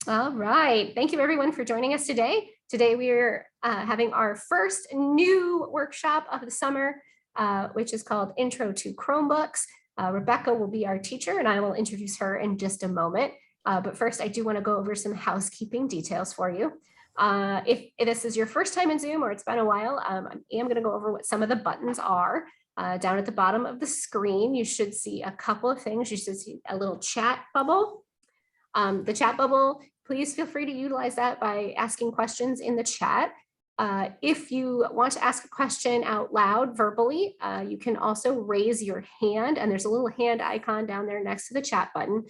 All right. Thank you everyone for joining us today. Today we're having our first new workshop of the summer, which is called Intro to Chromebooks. Rebecca will be our teacher and I will introduce her in just a moment. But first I do want to go over some housekeeping details for you. If this is your first time in Zoom or it's been a while, I am going to go over what some of the buttons are. Down at the bottom of the screen, you should see a couple of things. You should see a little chat bubble. The chat bubble, please feel free to utilize that by asking questions in the chat. If you want to ask a question out loud verbally, you can also raise your hand, and there's a little hand icon down there next to the chat button.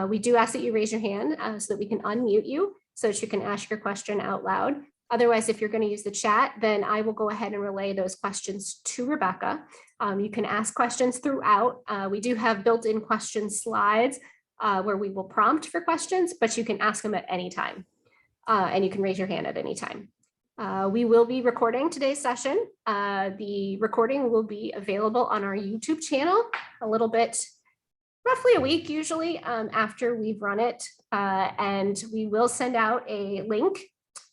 We do ask that you raise your hand so that we can unmute you so that you can ask your question out loud. Otherwise, if you're going to use the chat, then I will go ahead and relay those questions to Rebecca. You can ask questions throughout. We do have built-in question slides where we will prompt for questions, but you can ask them at any time, and you can raise your hand at any time. We will be recording today's session. The recording will be available on our YouTube channel a little bit, roughly a week usually after we've run it, and we will send out a link,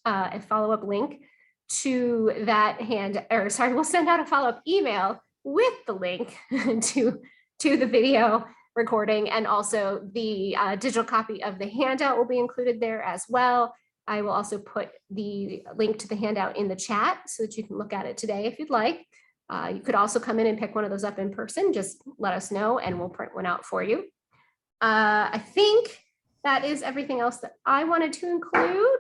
a follow-up link to that we'll send out a follow-up email with the link to the video recording, and also the digital copy of the handout will be included there as well. I will also put the link to the handout in the chat so that you can look at it today if you'd like. You could also come in and pick one of those up in person. Just let us know and we'll print one out for you. I think that is everything else that I wanted to include.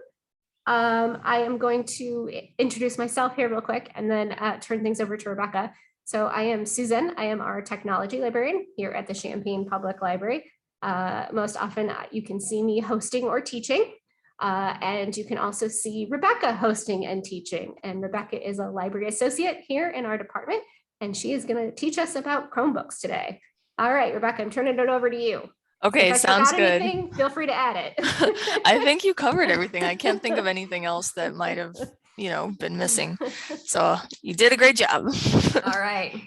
I am going to introduce myself here real quick and then turn things over to Rebecca. So I am Susan. I am our technology librarian here at the Champaign Public Library. Most often you can see me hosting or teaching, and you can also see Rebecca hosting and teaching. And Rebecca is a library associate here in our department, and she is going to teach us about Chromebooks today. All right, Rebecca, I'm turning it over to you. Okay, sounds good. Anything, feel free to add it. I think you covered everything. I can't think of anything else that might have, been missing. So you did a great job. All right.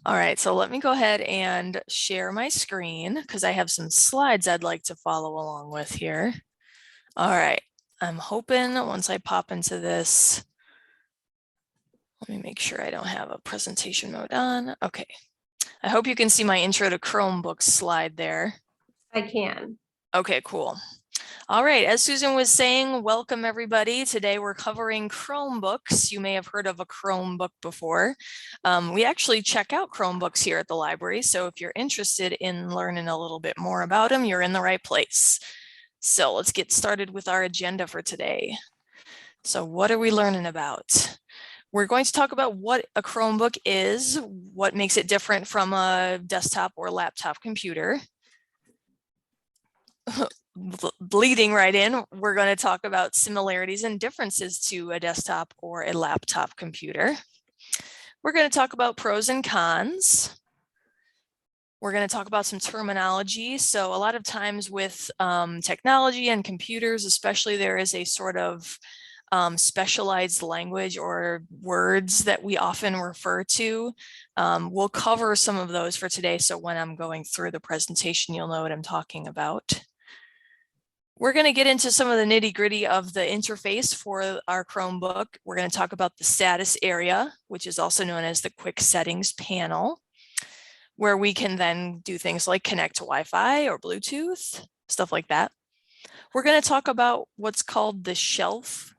All right, so let me go ahead and share my screen because I have some slides I'd like to follow along with here. All right, I'm hoping once I pop into this, let me make sure I don't have a presentation mode on. Okay. I hope you can see my intro to Chromebooks slide there. I can. Okay, cool. All right, as Susan was saying, welcome everybody. Today we're covering Chromebooks. You may have heard of a Chromebook before. We actually check out Chromebooks here at the library, so if you're interested in learning a little bit more about them, you're in the right place. So let's get started with our agenda for today. So what are we learning about? We're going to talk about what a Chromebook is, what makes it different from a desktop or laptop computer. Bleeding right in, we're going to talk about similarities and differences to a desktop or a laptop computer. We're going to talk about pros and cons. We're going to talk about some terminology. So a lot of times with technology and computers, especially, there is a sort of specialized language or words that we often refer to. We'll cover some of those for today, so when I'm going through the presentation, you'll know what I'm talking about. We're going to get into some of the nitty-gritty of the interface for our Chromebook. We're going to talk about the status area, which is also known as the quick settings panel, where we can then do things like connect to Wi-Fi or Bluetooth, stuff like that. We're going to talk about what's called the shelf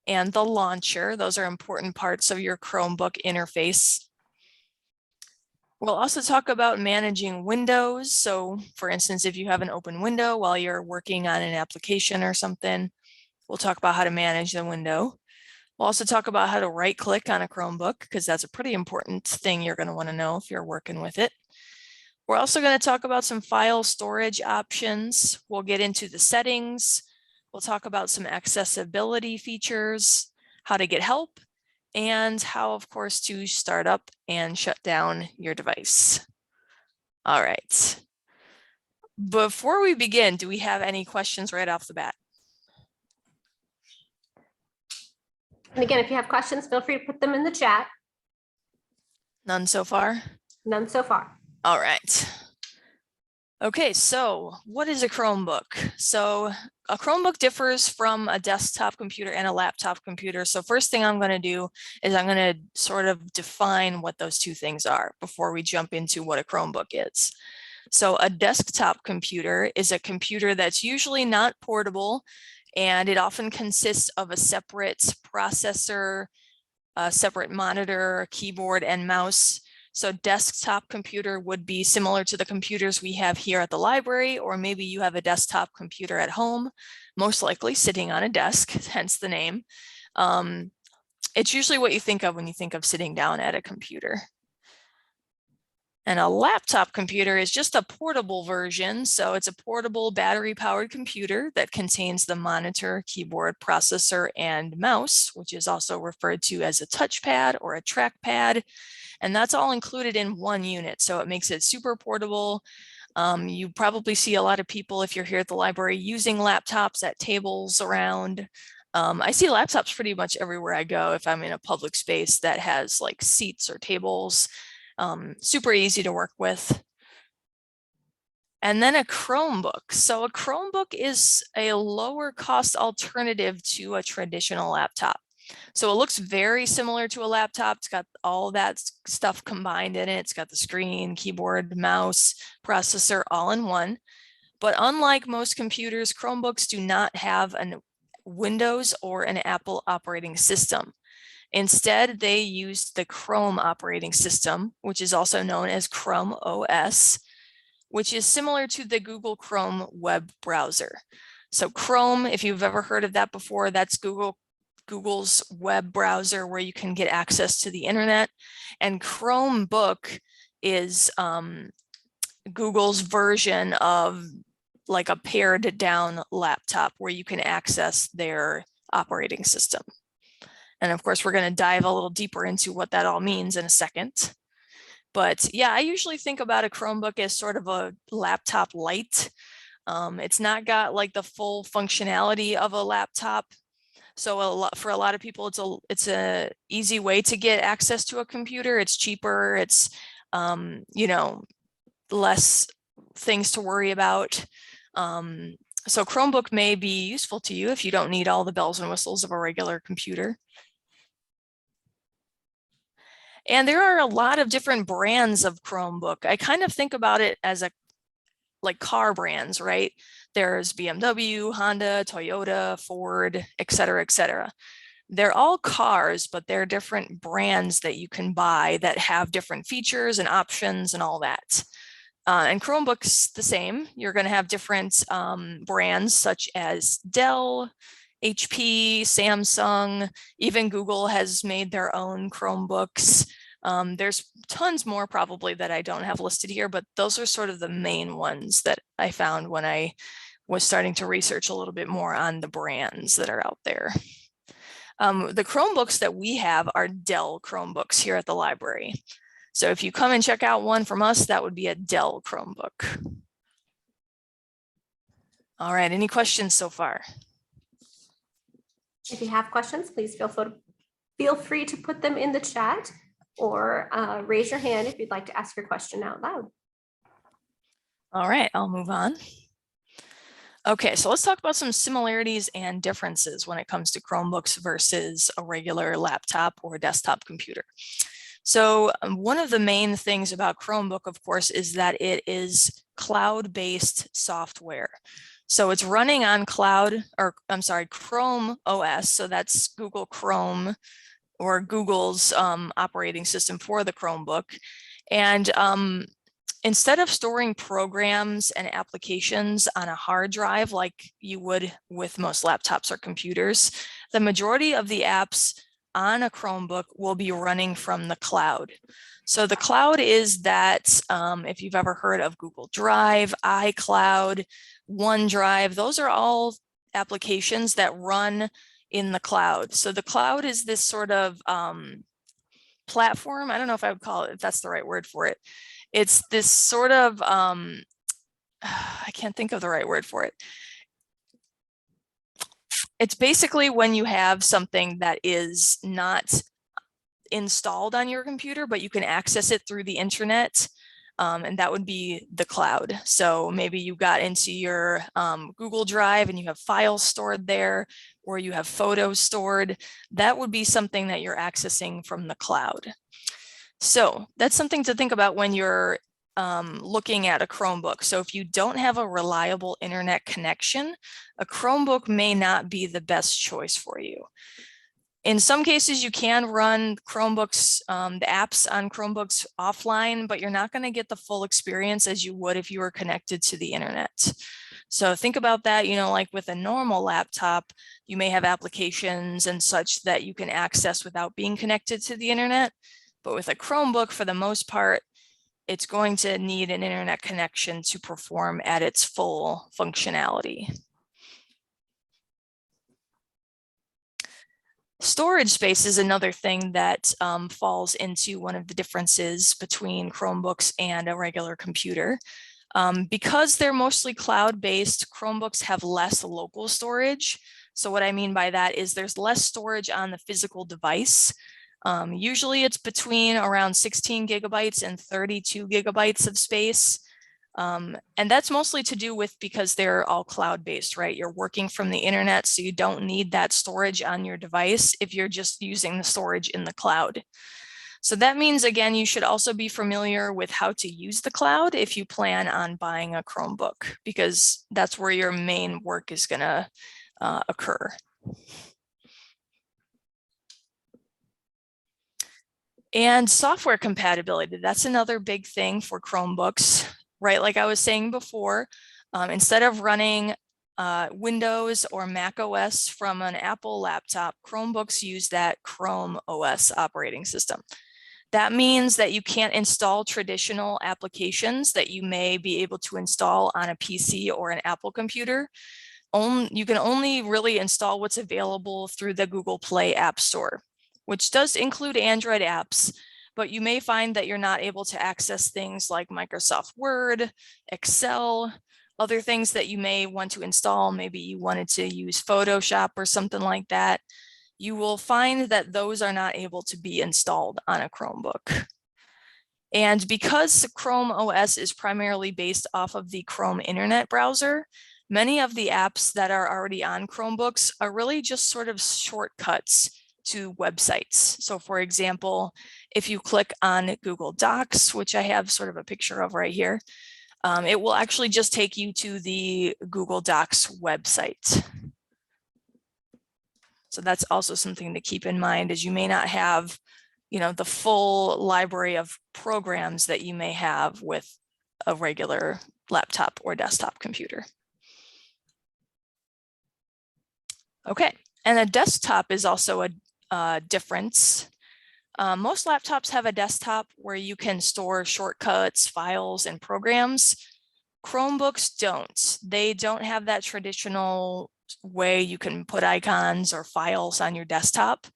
and the launcher. Those are important parts of your Chromebook interface. We'll also talk about managing windows. So for instance, if you have an open window while you're working on an application or something, we'll talk about how to manage the window. We'll also talk about how to right click on a Chromebook, because that's a pretty important thing you're going to want to know if you're working with it. We're also going to talk about some file storage options. We'll get into the settings. We'll talk about some accessibility features, how to get help, and how, of course, to start up and shut down your device. All right. Before we begin, do we have any questions right off the bat? And again, if you have questions, feel free to put them in the chat. None so far? None so far. All right. Okay, so what is a Chromebook? So a Chromebook differs from a desktop computer and a laptop computer. So first thing I'm going to do is I'm going to sort of define what those two things are before we jump into what a Chromebook is. So a desktop computer is a computer that's usually not portable, and it often consists of a separate processor, a separate monitor, keyboard, and mouse. So desktop computer would be similar to the computers we have here at the library, or maybe you have a desktop computer at home, most likely sitting on a desk, hence the name. It's usually what you think of when you think of sitting down at a computer. And a laptop computer is just a portable version. So it's a portable battery-powered computer that contains the monitor, keyboard, processor, and mouse, which is also referred to as a touchpad or a trackpad. And that's all included in one unit. So it makes it super portable. You probably see a lot of people, if you're here at the library, using laptops at tables around. I see laptops pretty much everywhere I go if I'm in a public space that has like seats or tables. Super easy to work with. And then a Chromebook. So a Chromebook is a lower cost alternative to a traditional laptop. So it looks very similar to a laptop. It's got all that stuff combined in it. It's got the screen, keyboard, mouse, processor all in one. But unlike most computers, Chromebooks do not have a Windows or an Apple operating system. Instead, they use the Chrome operating system, which is also known as Chrome OS, which is similar to the Google Chrome web browser. So Chrome, if you've ever heard of that before, that's Google's web browser where you can get access to the internet. And Chromebook is Google's version of like a pared down laptop where you can access their operating system. And of course, we're going to dive a little deeper into what that all means in a second. But yeah, I usually think about a Chromebook as sort of a laptop light. It's not got like the full functionality of a laptop. So for a lot of people, it's a easy way to get access to a computer. It's cheaper. It's less things to worry about. So Chromebook may be useful to you if you don't need all the bells and whistles of a regular computer. And there are a lot of different brands of Chromebook. I kind of think about it as like car brands, right? There's BMW, Honda, Toyota, Ford, et cetera, et cetera. They're all cars, but they're different brands that you can buy that have different features and options and all that. And Chromebooks the same. You're going to have different brands such as Dell, HP, Samsung, even Google has made their own Chromebooks. There's tons more probably that I don't have listed here, but those are sort of the main ones that I found when I was starting to research a little bit more on the brands that are out there. The Chromebooks that we have are Dell Chromebooks here at the library. So if you come and check out one from us, that would be a Dell Chromebook. All right, any questions so far? If you have questions, please feel free to put them in the chat or raise your hand if you'd like to ask your question out loud. All right, I'll move on. Okay, so let's talk about some similarities and differences when it comes to Chromebooks versus a regular laptop or desktop computer. So one of the main things about Chromebook, of course, is that it is cloud-based software. So it's running on Chrome OS. So that's Google Chrome or Google's operating system for the Chromebook. And instead of storing programs and applications on a hard drive like you would with most laptops or computers, the majority of the apps on a Chromebook will be running from the cloud. So the cloud is that, if you've ever heard of Google Drive, iCloud, OneDrive, those are all applications that run in the cloud. So the cloud is this sort of platform. I don't know if I would call it, if that's the right word for it. It's this sort of, I can't think of the right word for it. It's basically when you have something that is not installed on your computer, but you can access it through the internet. and that would be the cloud. So maybe you got into your Google Drive and you have files stored there, or you have photos stored. That would be something that you're accessing from the cloud. So that's something to think about when you're looking at a Chromebook. So if you don't have a reliable internet connection, a Chromebook may not be the best choice for you. In some cases, you can run Chromebooks, the apps on Chromebooks offline, but you're not going to get the full experience as you would if you were connected to the internet. So think about that, you know, like with a normal laptop, you may have applications and such that you can access without being connected to the internet. But with a Chromebook, for the most part, it's going to need an internet connection to perform at its full functionality. Storage space is another thing that falls into one of the differences between Chromebooks and a regular computer. Because they're mostly cloud-based, Chromebooks have less local storage. So what I mean by that is there's less storage on the physical device. Usually it's between around 16 gigabytes and 32 gigabytes of space. And that's mostly to do with because they're all cloud-based, right? You're working from the internet, so you don't need that storage on your device if you're just using the storage in the cloud. So that means, again, you should also be familiar with how to use the cloud if you plan on buying a Chromebook, because that's where your main work is going to occur. And software compatibility, that's another big thing for Chromebooks, right? Like I was saying before, instead of running Windows or Mac OS from an Apple laptop, Chromebooks use that Chrome OS operating system. That means that you can't install traditional applications that you may be able to install on a PC or an Apple computer. You can only really install what's available through the Google Play App Store, which does include Android apps, but you may find that you're not able to access things like Microsoft Word, Excel, other things that you may want to install. Maybe you wanted to use Photoshop or something like that. You will find that those are not able to be installed on a Chromebook. And because Chrome OS is primarily based off of the Chrome internet browser, many of the apps that are already on Chromebooks are really just sort of shortcuts to websites. So for example, if you click on Google Docs, which I have sort of a picture of right here, it will actually just take you to the Google Docs website. So that's also something to keep in mind, is you may not have, you know, the full library of programs that you may have with a regular laptop or desktop computer. Okay, and a desktop is also a difference. Most laptops have a desktop where you can store shortcuts, files, and programs. Chromebooks don't. They don't have that traditional way you can put icons or files on your desktop.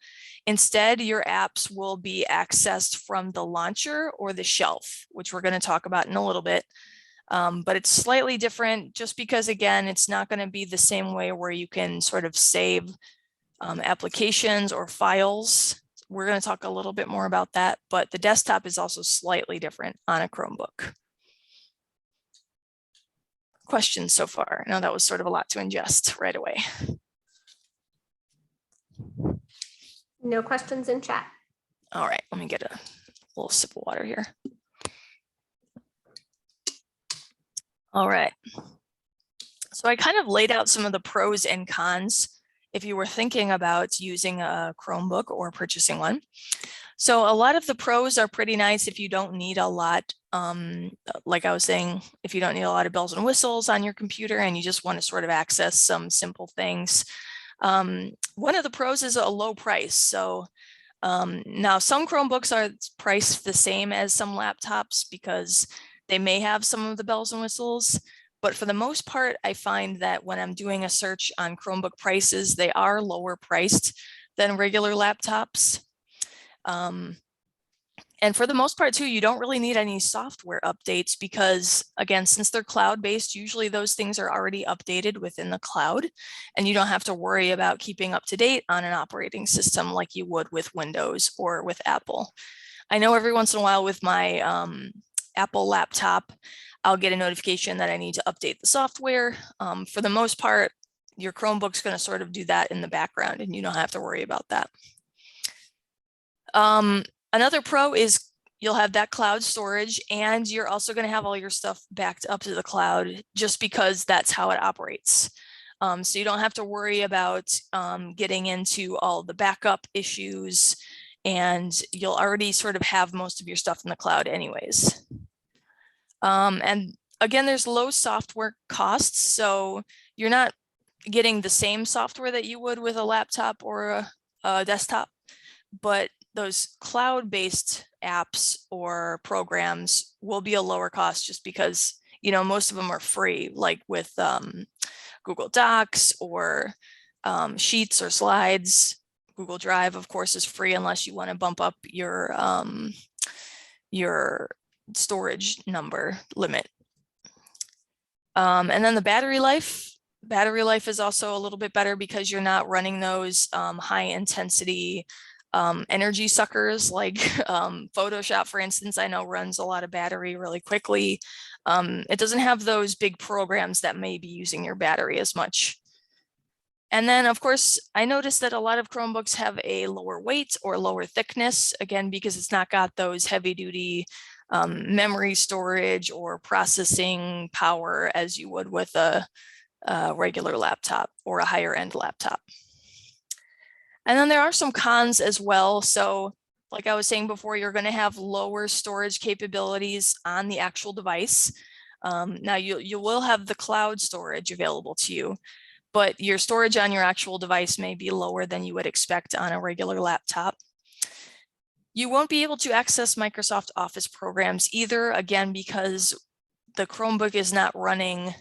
Instead, your apps will be accessed from the launcher or the shelf, which we're going to talk about in a little bit. But it's slightly different just because, again, it's not going to be the same way where you can sort of save applications or files. We're going to talk a little bit more about that, but the desktop is also slightly different on a Chromebook. Questions so far? No, that was sort of a lot to ingest right away. No questions in chat. All right, let me get a little sip of water here. All right. So I kind of laid out some of the pros and cons if you were thinking about using a Chromebook or purchasing one. So a lot of the pros are pretty nice if you don't need a lot, like I was saying, if you don't need a lot of bells and whistles on your computer and you just want to sort of access some simple things. One of the pros is a low price. So now some Chromebooks are priced the same as some laptops because they may have some of the bells and whistles. But for the most part, I find that when I'm doing a search on Chromebook prices, they are lower priced than regular laptops. And for the most part too, you don't really need any software updates because, again, since they're cloud-based, usually those things are already updated within the cloud and you don't have to worry about keeping up to date on an operating system like you would with Windows or with Apple. I know every once in a while with my Apple laptop, I'll get a notification that I need to update the software. For the most part, your Chromebook's going to sort of do that in the background, and you don't have to worry about that. Another pro is you'll have that cloud storage, and you're also going to have all your stuff backed up to the cloud just because that's how it operates. So you don't have to worry about getting into all the backup issues, and you'll already sort of have most of your stuff in the cloud anyways. And again, there's low software costs, so you're not getting the same software that you would with a laptop or a desktop, but those cloud-based apps or programs will be a lower cost just because, you know, most of them are free, like with Google Docs or Sheets or Slides. Google Drive, of course, is free unless you want to bump up your storage number limit. And then the battery life is also a little bit better because you're not running those high intensity energy suckers like Photoshop, for instance. I know runs a lot of battery really quickly. It doesn't have those big programs that may be using your battery as much. And then, of course, I noticed that a lot of Chromebooks have a lower weight or lower thickness, again, because it's not got those heavy duty memory storage or processing power as you would with a regular laptop or a higher end laptop. And then there are some cons as well. So like I was saying before, you're going to have lower storage capabilities on the actual device. Now you will have the cloud storage available to you, but your storage on your actual device may be lower than you would expect on a regular laptop. You won't be able to access Microsoft Office programs either, again, because the Chromebook is not running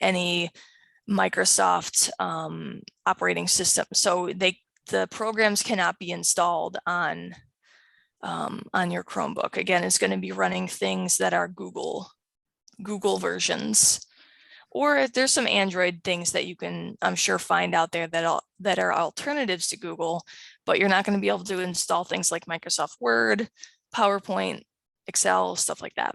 any Microsoft operating system. So the programs cannot be installed on your Chromebook. Again, it's going to be running things that are Google versions. Or there's some Android things that you can, I'm sure, find out there that are alternatives to Google, but you're not going to be able to install things like Microsoft Word, PowerPoint, Excel, stuff like that.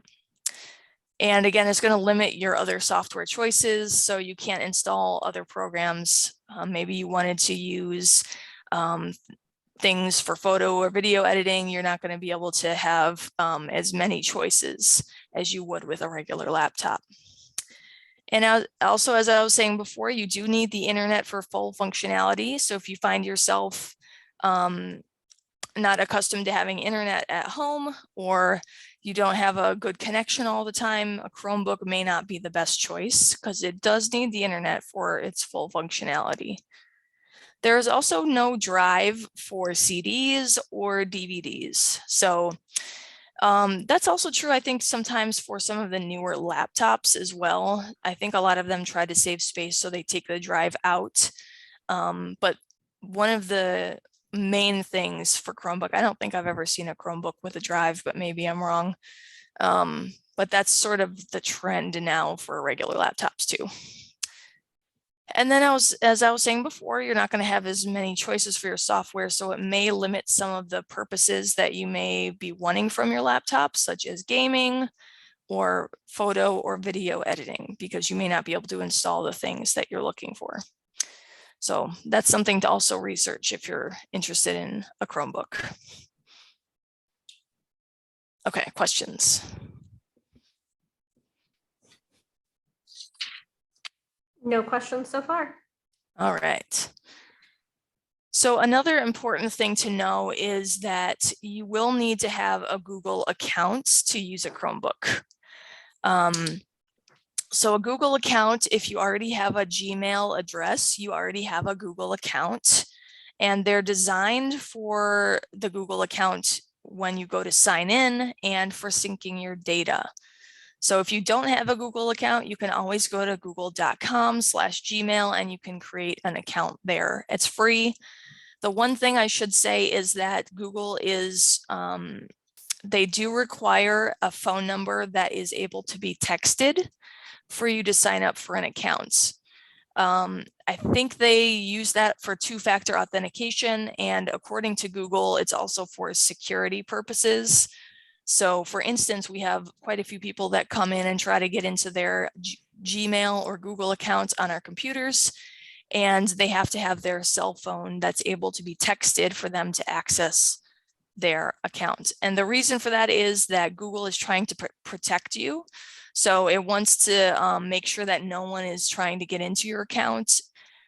And again, it's going to limit your other software choices, so you can't install other programs. Maybe you wanted to use things for photo or video editing. You're not going to be able to have as many choices as you would with a regular laptop. And also, as I was saying before, you do need the internet for full functionality. So if you find yourself not accustomed to having internet at home, or you don't have a good connection all the time, a Chromebook may not be the best choice because it does need the internet for its full functionality. There is also no drive for CDs or DVDs. So that's also true, I think, sometimes for some of the newer laptops as well. I think a lot of them try to save space, so they take the drive out. But one of the main things for Chromebook, I don't think I've ever seen a Chromebook with a drive, but maybe I'm wrong. But that's sort of the trend now for regular laptops too. And then as I was saying before, you're not going to have as many choices for your software, so it may limit some of the purposes that you may be wanting from your laptop, such as gaming or photo or video editing, because you may not be able to install the things that you're looking for. So that's something to also research if you're interested in a Chromebook. Okay, questions? No questions so far. All right. So another important thing to know is that you will need to have a Google account to use a Chromebook. So a Google account, if you already have a Gmail address, you already have a Google account, and they're designed for the Google account when you go to sign in and for syncing your data. So if you don't have a Google account, you can always go to google.com/Gmail and you can create an account there. It's free. The one thing I should say is that Google is, they do require a phone number that is able to be texted for you to sign up for an account. I think they use that for two-factor authentication, and according to Google, it's also for security purposes. So for instance, we have quite a few people that come in and try to get into their Gmail or Google accounts on our computers, and they have to have their cell phone that's able to be texted for them to access their account. And the reason for that is that Google is trying to protect you. So it wants to make sure that no one is trying to get into your account.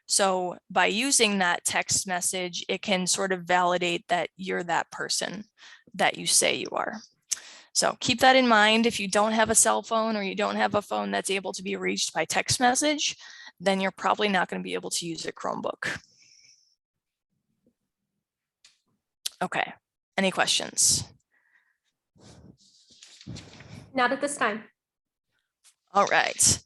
So by using that text message, it can sort of validate that you're that person that you say you are. So keep that in mind. If you don't have a cell phone or you don't have a phone that's able to be reached by text message, then you're probably not going to be able to use a Chromebook. Okay, any questions? Not at this time. All right.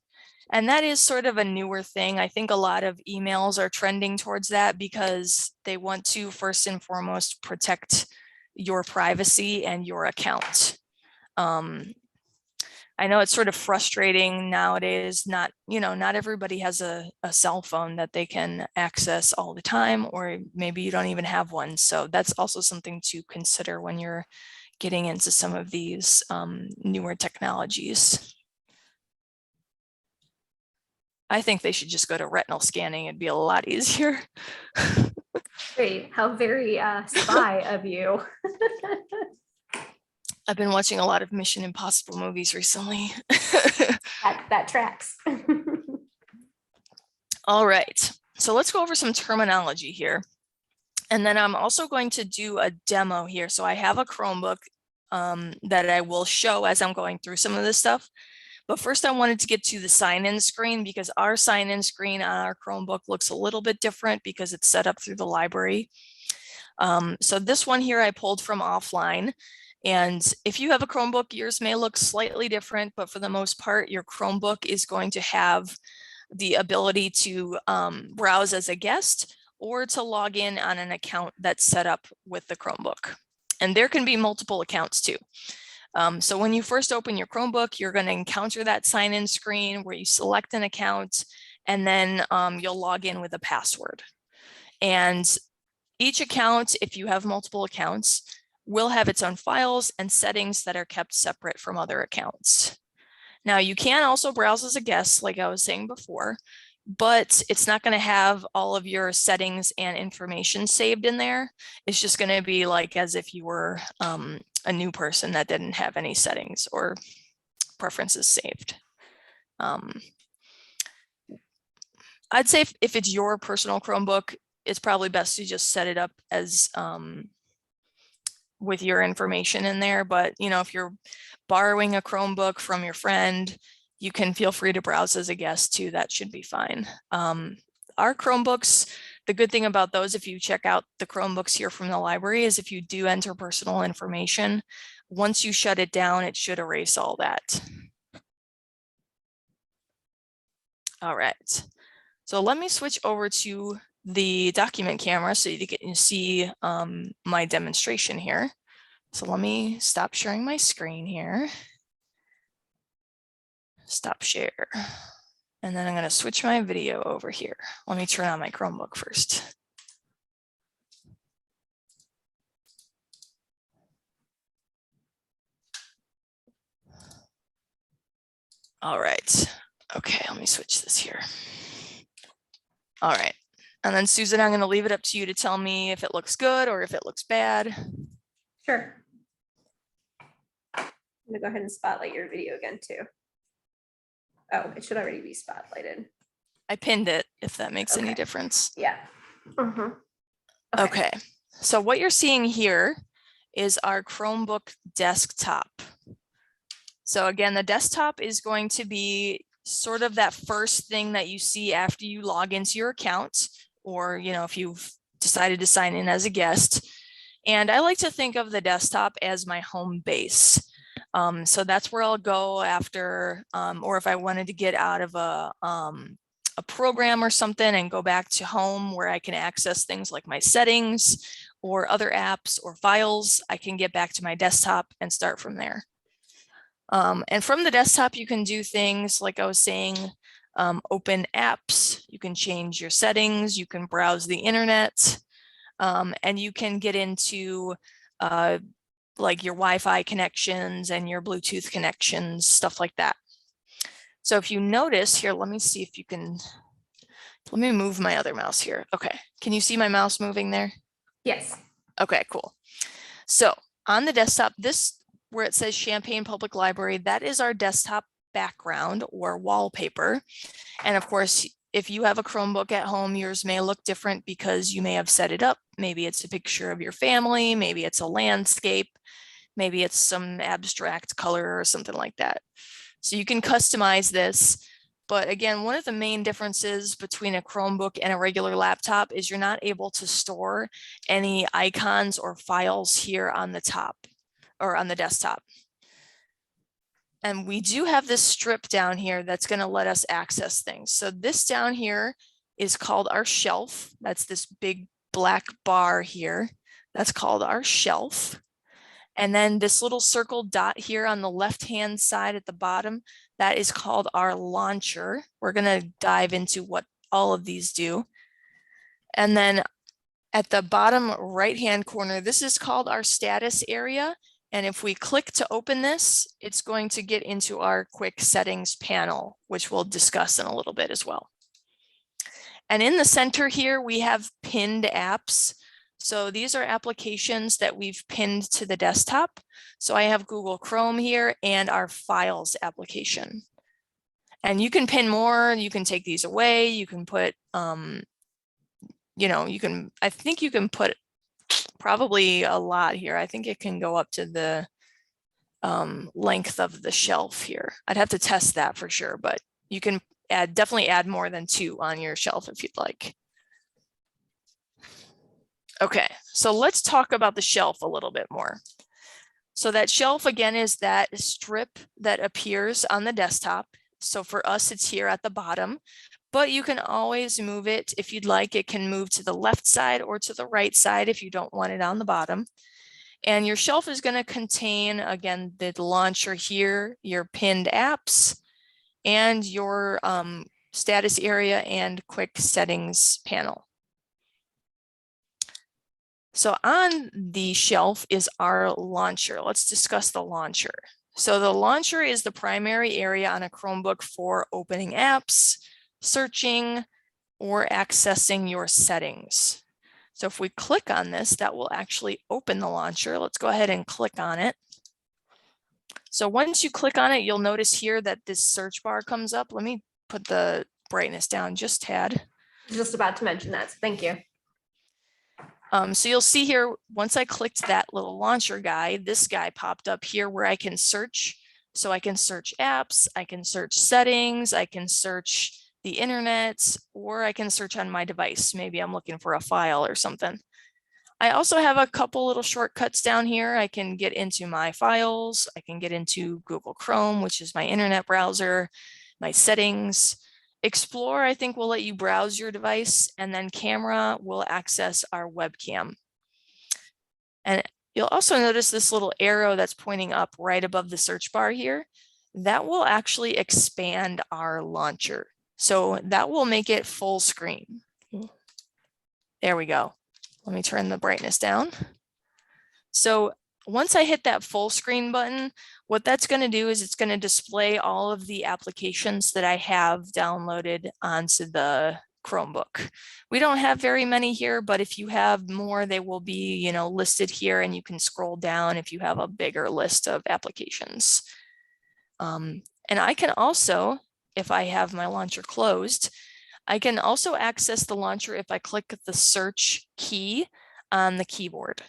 And that is sort of a newer thing. I think a lot of emails are trending towards that because they want to first and foremost protect your privacy and your account. I know it's sort of frustrating nowadays. Not everybody has a cell phone that they can access all the time, or maybe you don't even have one. So that's also something to consider when you're getting into some of these newer technologies. I think they should just go to retinal scanning. It'd be a lot easier. Great. How very spy of you. I've been watching a lot of Mission Impossible movies recently. that tracks. All right, so let's go over some terminology here. And then I'm also going to do a demo here. So I have a Chromebook that I will show as I'm going through some of this stuff. But first I wanted to get to the sign-in screen because our sign-in screen on our Chromebook looks a little bit different because it's set up through the library. So this one here I pulled from offline. And if you have a Chromebook, yours may look slightly different, but for the most part, your Chromebook is going to have the ability to browse as a guest or to log in on an account that's set up with the Chromebook. And there can be multiple accounts too. So when you first open your Chromebook, you're going to encounter that sign-in screen where you select an account and then you'll log in with a password. And each account, if you have multiple accounts, will have its own files and settings that are kept separate from other accounts. Now, you can also browse as a guest, like I was saying before, but it's not going to have all of your settings and information saved in there. It's just going to be like as if you were a new person that didn't have any settings or preferences saved. I'd say if it's your personal Chromebook, it's probably best to just set it up as with your information in there. But if you're borrowing a Chromebook from your friend, you can feel free to browse as a guest too. That should be fine. Our Chromebooks, the good thing about those, if you check out the Chromebooks here from the library, is if you do enter personal information, once you shut it down, it should erase all that. All right. So let me switch over to the document camera so you can see my demonstration here. So let me stop sharing my screen here. Stop share. And then I'm going to switch my video over here. Let me turn on my Chromebook first. All right. Okay, let me switch this here. All right. And then Susan, I'm going to leave it up to you to tell me if it looks good or if it looks bad. Sure. I'm gonna go ahead and spotlight your video again too. Oh, it should already be spotlighted. I pinned it, if that makes any difference. Yeah. Okay. So what you're seeing here is our Chromebook desktop. So again, the desktop is going to be sort of that first thing that you see after you log into your account, or if you've decided to sign in as a guest. And I like to think of the desktop as my home base. So that's where I'll go after, or if I wanted to get out of a program or something and go back to home where I can access things like my settings or other apps or files, I can get back to my desktop and start from there. And from the desktop, you can do things like I was saying, open apps, you can change your settings, you can browse the internet, and you can get into like your Wi-Fi connections and your Bluetooth connections, stuff like that. So if you notice here, let me see if you can, let me move my other mouse here. Okay, can you see my mouse moving there? Yes. Okay, cool. So on the desktop, this where it says Champaign Public Library, that is our desktop background or wallpaper. And of course, if you have a Chromebook at home, yours may look different because you may have set it up. Maybe it's a picture of your family, maybe it's a landscape, maybe it's some abstract color or something like that. So you can customize this. But again, one of the main differences between a Chromebook and a regular laptop is you're not able to store any icons or files here on the top or on the desktop. And we do have this strip down here that's going to let us access things. So this down here is called our shelf. That's this big black bar here. That's called our shelf. And then this little circle dot here on the left-hand side at the bottom, that is called our launcher. We're going to dive into what all of these do. And then at the bottom right-hand corner, this is called our status area. And if we click to open this, it's going to get into our quick settings panel, which we'll discuss in a little bit as well. And in the center here, we have pinned apps. So these are applications that we've pinned to the desktop. So I have Google Chrome here and our Files application. And you can pin more, you can take these away, you can put, you know, you can, I think you can put probably a lot here. I think it can go up to the length of the shelf here. I'd have to test that for sure, but you can definitely add more than 2 on your shelf if you'd like. Okay, so let's talk about the shelf a little bit more. So that shelf again is that strip that appears on the desktop. So for us, it's here at the bottom, but you can always move it if you'd like. It can move to the left side or to the right side if you don't want it on the bottom. And your shelf is going to contain, again, the launcher here, your pinned apps, and your status area and quick settings panel. So on the shelf is our launcher. Let's discuss the launcher. So the launcher is the primary area on a Chromebook for opening apps, searching, or accessing your settings. So if we click on this, that will actually open the launcher. Let's go ahead and click on it. So once you click on it, you'll notice here that this search bar comes up. Let me put the brightness down just a tad. Just about to mention that. So thank you. So you'll see here, once I clicked that little launcher guy, this guy popped up here where I can search. So I can search apps, I can search settings, I can search the internet, or I can search on my device. Maybe I'm looking for a file or something. I also have a couple little shortcuts down here. I can get into my files. I can get into Google Chrome, which is my internet browser, my settings. Explore, I think, will let you browse your device, and then camera will access our webcam. And you'll also notice this little arrow that's pointing up right above the search bar here. That will actually expand our launcher. So that will make it full screen. There we go. Let me turn the brightness down. So once I hit that full screen button, what that's going to do is it's going to display all of the applications that I have downloaded onto the Chromebook. We don't have very many here, but if you have more, they will be, you know, listed here, and you can scroll down if you have a bigger list of applications. And I can also, if I have my launcher closed, I can also access the launcher if I click the search key on the keyboard.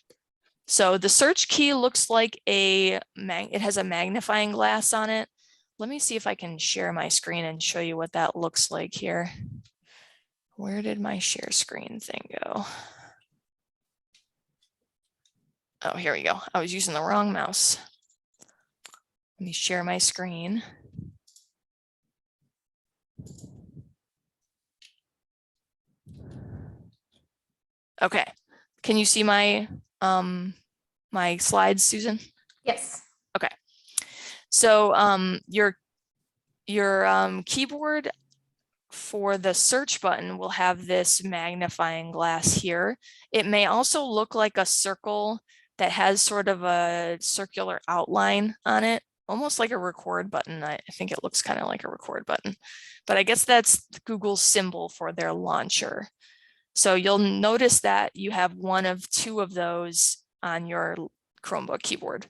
So the search key looks like it has a magnifying glass on it. Let me see if I can share my screen and show you what that looks like here. Where did my share screen thing go? Oh, here we go. I was using the wrong mouse. Let me share my screen. Okay, can you see my my slides, Susan? Yes. Okay, so your keyboard for the search button will have this magnifying glass here. It may also look like a circle that has sort of a circular outline on it, almost like a record button. I think it looks kind of like a record button, but I guess that's Google's symbol for their launcher. So you'll notice that you have one of two of those on your Chromebook keyboard.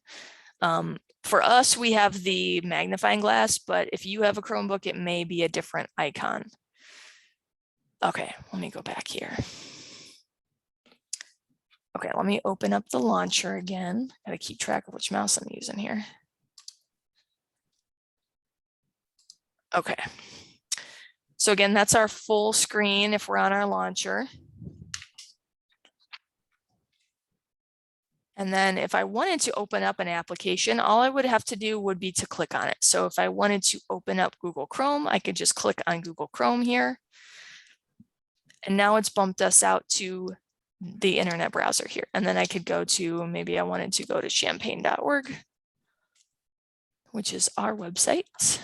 For us, we have the magnifying glass, but if you have a Chromebook, it may be a different icon. Okay, let me go back here. Okay, let me open up the launcher again. Gotta keep track of which mouse I'm using here. Okay. So again, that's our full screen if we're on our launcher. And then if I wanted to open up an application, all I would have to do would be to click on it. So if I wanted to open up Google Chrome, I could just click on Google Chrome here. And now it's bumped us out to the internet browser here. And then I could go to, maybe I wanted to go to champaign.org, which is our website.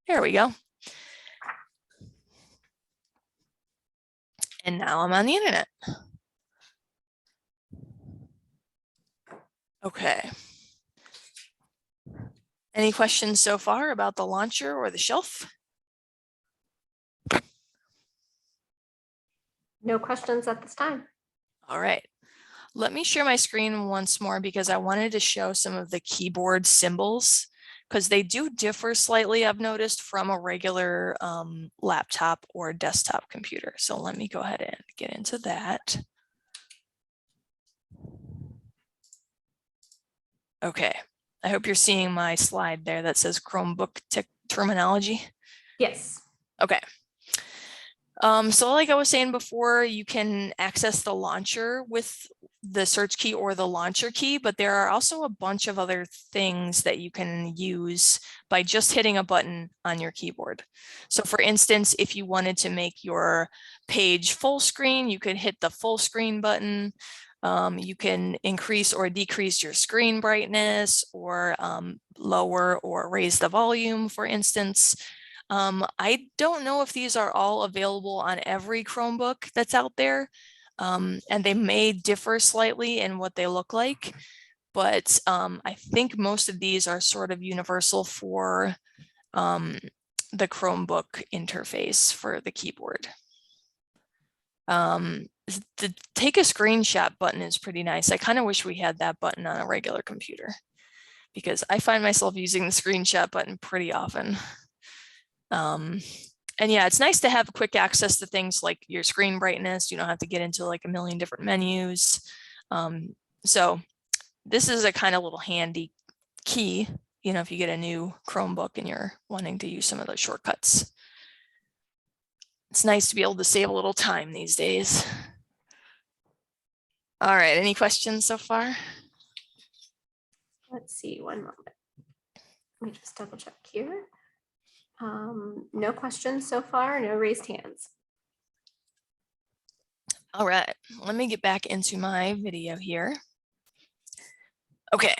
There we go. And now I'm on the internet. Okay. Any questions so far about the launcher or the shelf? No questions at this time. All right. Let me share my screen once more because I wanted to show some of the keyboard symbols because they do differ slightly, I've noticed, from a regular laptop or desktop computer. So let me go ahead and get into that. Okay, I hope you're seeing my slide there that says Chromebook terminology. Yes. Okay. So like I was saying before, you can access the launcher with the search key or the launcher key, but there are also a bunch of other things that you can use by just hitting a button on your keyboard. So for instance, if you wanted to make your page full screen, you could hit the full screen button. You can increase or decrease your screen brightness or lower or raise the volume, for instance. I don't know if these are all available on every Chromebook that's out there, and they may differ slightly in what they look like, but I think most of these are sort of universal for the Chromebook interface for the keyboard. The take a screenshot button is pretty nice. I kind of wish we had that button on a regular computer because I find myself using the screenshot button pretty often. And yeah, it's nice to have quick access to things like your screen brightness. You don't have to get into like a million different menus. So this is a kind of little handy key, you know, if you get a new Chromebook and you're wanting to use some of those shortcuts. It's nice to be able to save a little time these days. All right, any questions so far? Let's see, one moment. Let me just double check here. No questions so far, no raised hands. All right, let me get back into my video here. Okay,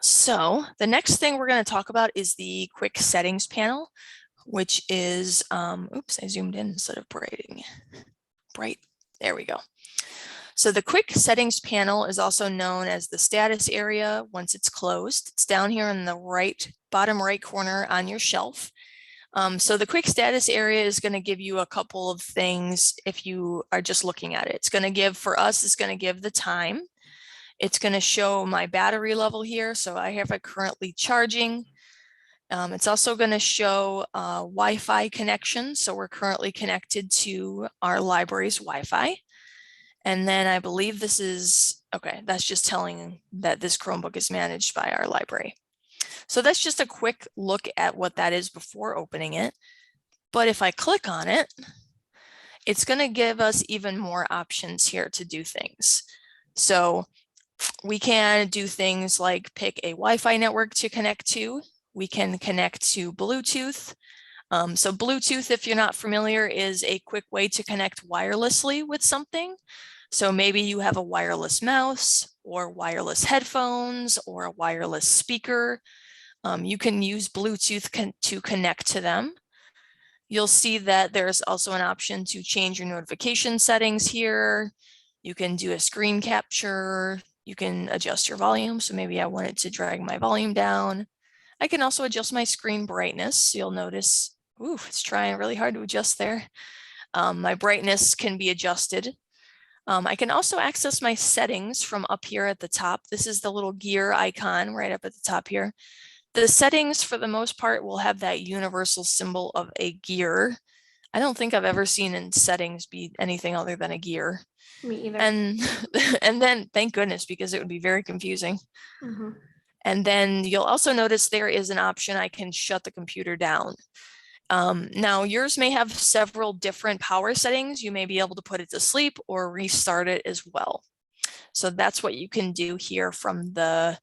so the next thing we're going to talk about is the quick settings panel, which is, oops, I zoomed in instead of bright. There we go. So the quick settings panel is also known as the status area once it's closed. It's down here in the bottom right corner on your shelf. So the quick status area is going to give you a couple of things if you are just looking at it. It's going to give, for us, it's going to give the time. It's going to show my battery level here. So I have it currently charging. It's also going to show Wi-Fi connection. So we're currently connected to our library's Wi-Fi. And then I believe this is, okay, that's just telling that this Chromebook is managed by our library. So that's just a quick look at what that is before opening it. But if I click on it, it's going to give us even more options here to do things. So we can do things like pick a Wi-Fi network to connect to. We can connect to Bluetooth. So Bluetooth, if you're not familiar, is a quick way to connect wirelessly with something. So maybe you have a wireless mouse or wireless headphones or a wireless speaker. You can use Bluetooth to connect to them. You'll see that there's also an option to change your notification settings here. You can do a screen capture. You can adjust your volume. So maybe I wanted to drag my volume down. I can also adjust my screen brightness. You'll notice, ooh, it's trying really hard to adjust there. My brightness can be adjusted. I can also access my settings from up here at the top. This is the little gear icon right up at the top here. The settings, for the most part, will have that universal symbol of a gear. I don't think I've ever seen in settings be anything other than a gear. Me either. And then, thank goodness, because it would be very confusing. Mm-hmm. And then you'll also notice there is an option I can shut the computer down. Now yours may have several different power settings. You may be able to put it to sleep or restart it as well. So that's what you can do here from the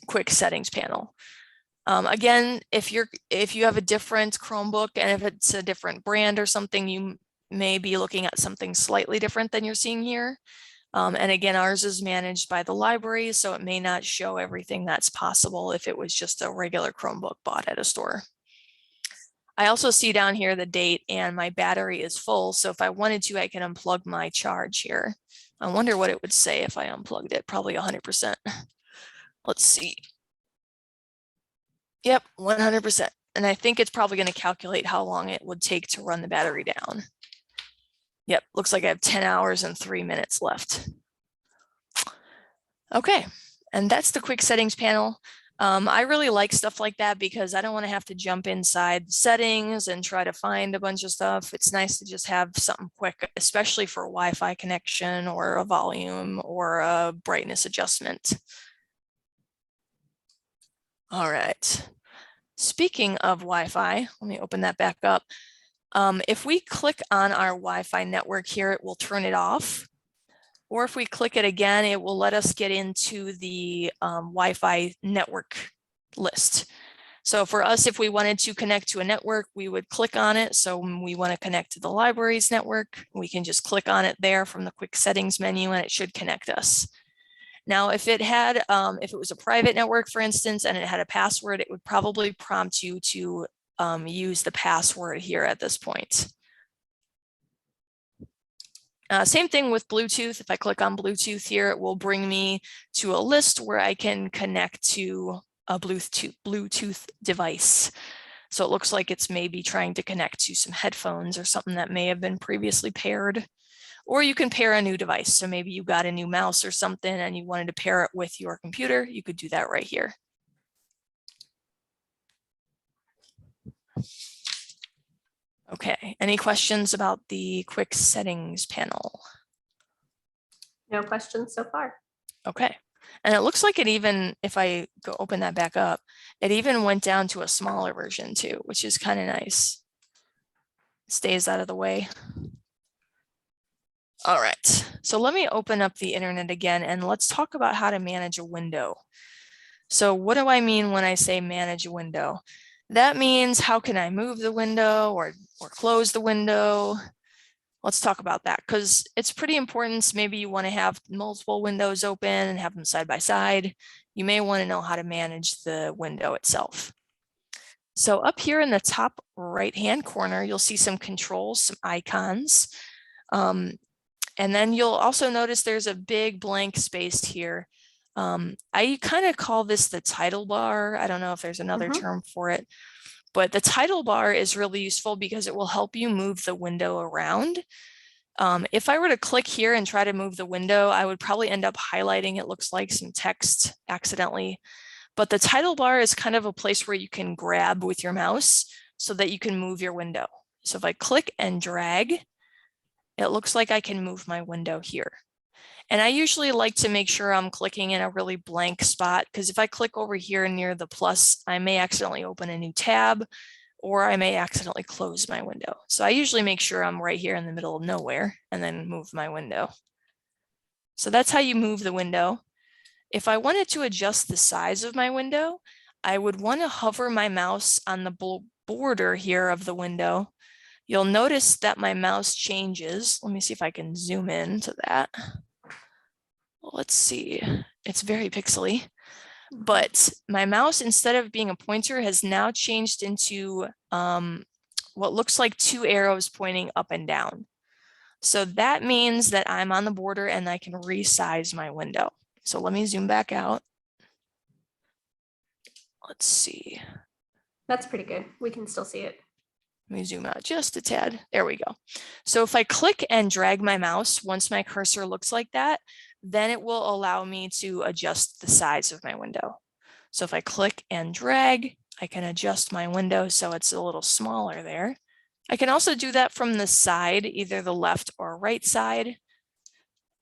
quick settings panel. Again, if you have a different Chromebook and if it's a different brand or something, you may be looking at something slightly different than you're seeing here. And again, ours is managed by the library, so it may not show everything that's possible if it was just a regular Chromebook bought at a store. I also see down here the date and my battery is full. So if I wanted to, I can unplug my charge here. I wonder what it would say if I unplugged it, probably 100%. Let's see. Yep, 100%. And I think it's probably going to calculate how long it would take to run the battery down. Yep, looks like I have 10 hours and 3 minutes left. Okay, and that's the quick settings panel. I really like stuff like that because I don't want to have to jump inside settings and try to find a bunch of stuff. It's nice to just have something quick, especially for a Wi-Fi connection or a volume or a brightness adjustment. All right. Speaking of Wi-Fi, let me open that back up. If we click on our Wi-Fi network here, it will turn it off. Or if we click it again, it will let us get into the Wi-Fi network list. So for us, if we wanted to connect to a network, we would click on it. So when we want to connect to the library's network, we can just click on it there from the quick settings menu and it should connect us. Now, if it had, if it was a private network, for instance, and it had a password, it would probably prompt you to use the password here at this point. Same thing with Bluetooth. If I click on Bluetooth here, it will bring me to a list where I can connect to a Bluetooth device. So it looks like it's maybe trying to connect to some headphones or something that may have been previously paired. Or you can pair a new device. So maybe you got a new mouse or something and you wanted to pair it with your computer. You could do that right here. Okay, any questions about the quick settings panel? No questions so far. Okay, and it looks like it even, if I go open that back up, it even went down to a smaller version too, which is kind of nice. It stays out of the way. All right, so let me open up the internet again and let's talk about how to manage a window. So what do I mean when I say manage a window? That means how can I move the window or close the window? Let's talk about that because it's pretty important. So maybe you want to have multiple windows open and have them side by side. You may want to know how to manage the window itself. So up here in the top right-hand corner, you'll see some controls, some icons. And then you'll also notice there's a big blank space here. I kind of call this the title bar. I don't know if there's another term for it, but the title bar is really useful because it will help you move the window around. If I were to click here and try to move the window, I would probably end up highlighting, it looks like, some text accidentally. But the title bar is kind of a place where you can grab with your mouse so that you can move your window. So if I click and drag, it looks like I can move my window here. And I usually like to make sure I'm clicking in a really blank spot because if I click over here near the plus, I may accidentally open a new tab or I may accidentally close my window. So I usually make sure I'm right here in the middle of nowhere and then move my window. So that's how you move the window. If I wanted to adjust the size of my window, I would want to hover my mouse on the border here of the window. You'll notice that my mouse changes. Let me see if I can zoom in to that. Let's see, it's very pixely, but my mouse, instead of being a pointer, has now changed into what looks like two arrows pointing up and down. So that means that I'm on the border and I can resize my window. So let me zoom back out. Let's see. That's pretty good. We can still see it. Let me zoom out just a tad. There we go. So if I click and drag my mouse, once my cursor looks like that, then it will allow me to adjust the size of my window. So if I click and drag, I can adjust my window so it's a little smaller there. I can also do that from the side, either the left or right side,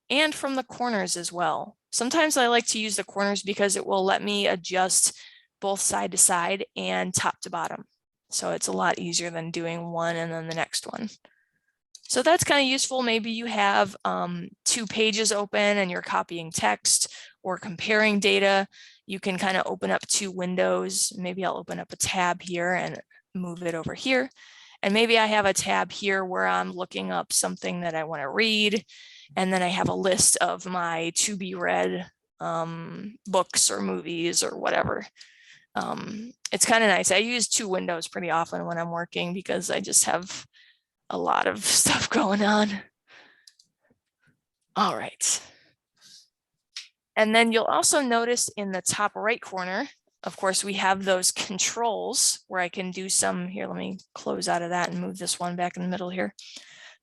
and from the corners as well. Sometimes I like to use the corners because it will let me adjust both side to side and top to bottom. So it's a lot easier than doing one and then the next one. So that's kind of useful. Maybe you have 2 pages open and you're copying text or comparing data. You can kind of open up 2 windows. Maybe I'll open up a tab here and move it over here. And maybe I have a tab here where I'm looking up something that I want to read. And then I have a list of my to be read books or movies or whatever. It's kind of nice. I use 2 windows pretty often when I'm working because I just have a lot of stuff going on. All right. And then you'll also notice in the top right corner, of course, we have those controls where I can do some here. Let me close out of that and move this one back in the middle here.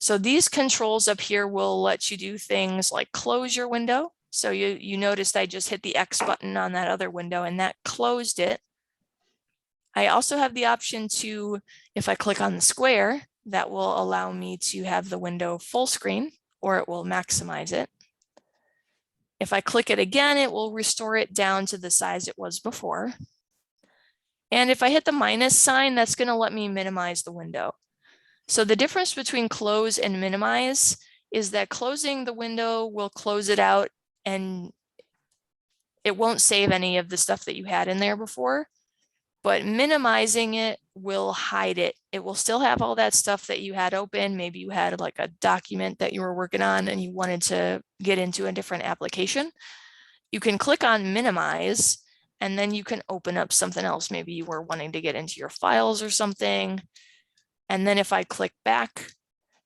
So these controls up here will let you do things like close your window. So you noticed I just hit the X button on that other window and that closed it. I also have the option to, if I click on the square, that will allow me to have the window full screen, or it will maximize it. If I click it again, it will restore it down to the size it was before. And if I hit the minus sign, that's going to let me minimize the window. So the difference between close and minimize is that closing the window will close it out and it won't save any of the stuff that you had in there before. But minimizing it will hide it. It will still have all that stuff that you had open. Maybe you had like a document that you were working on and you wanted to get into a different application. You can click on minimize and then you can open up something else. Maybe you were wanting to get into your files or something. And then if I click back,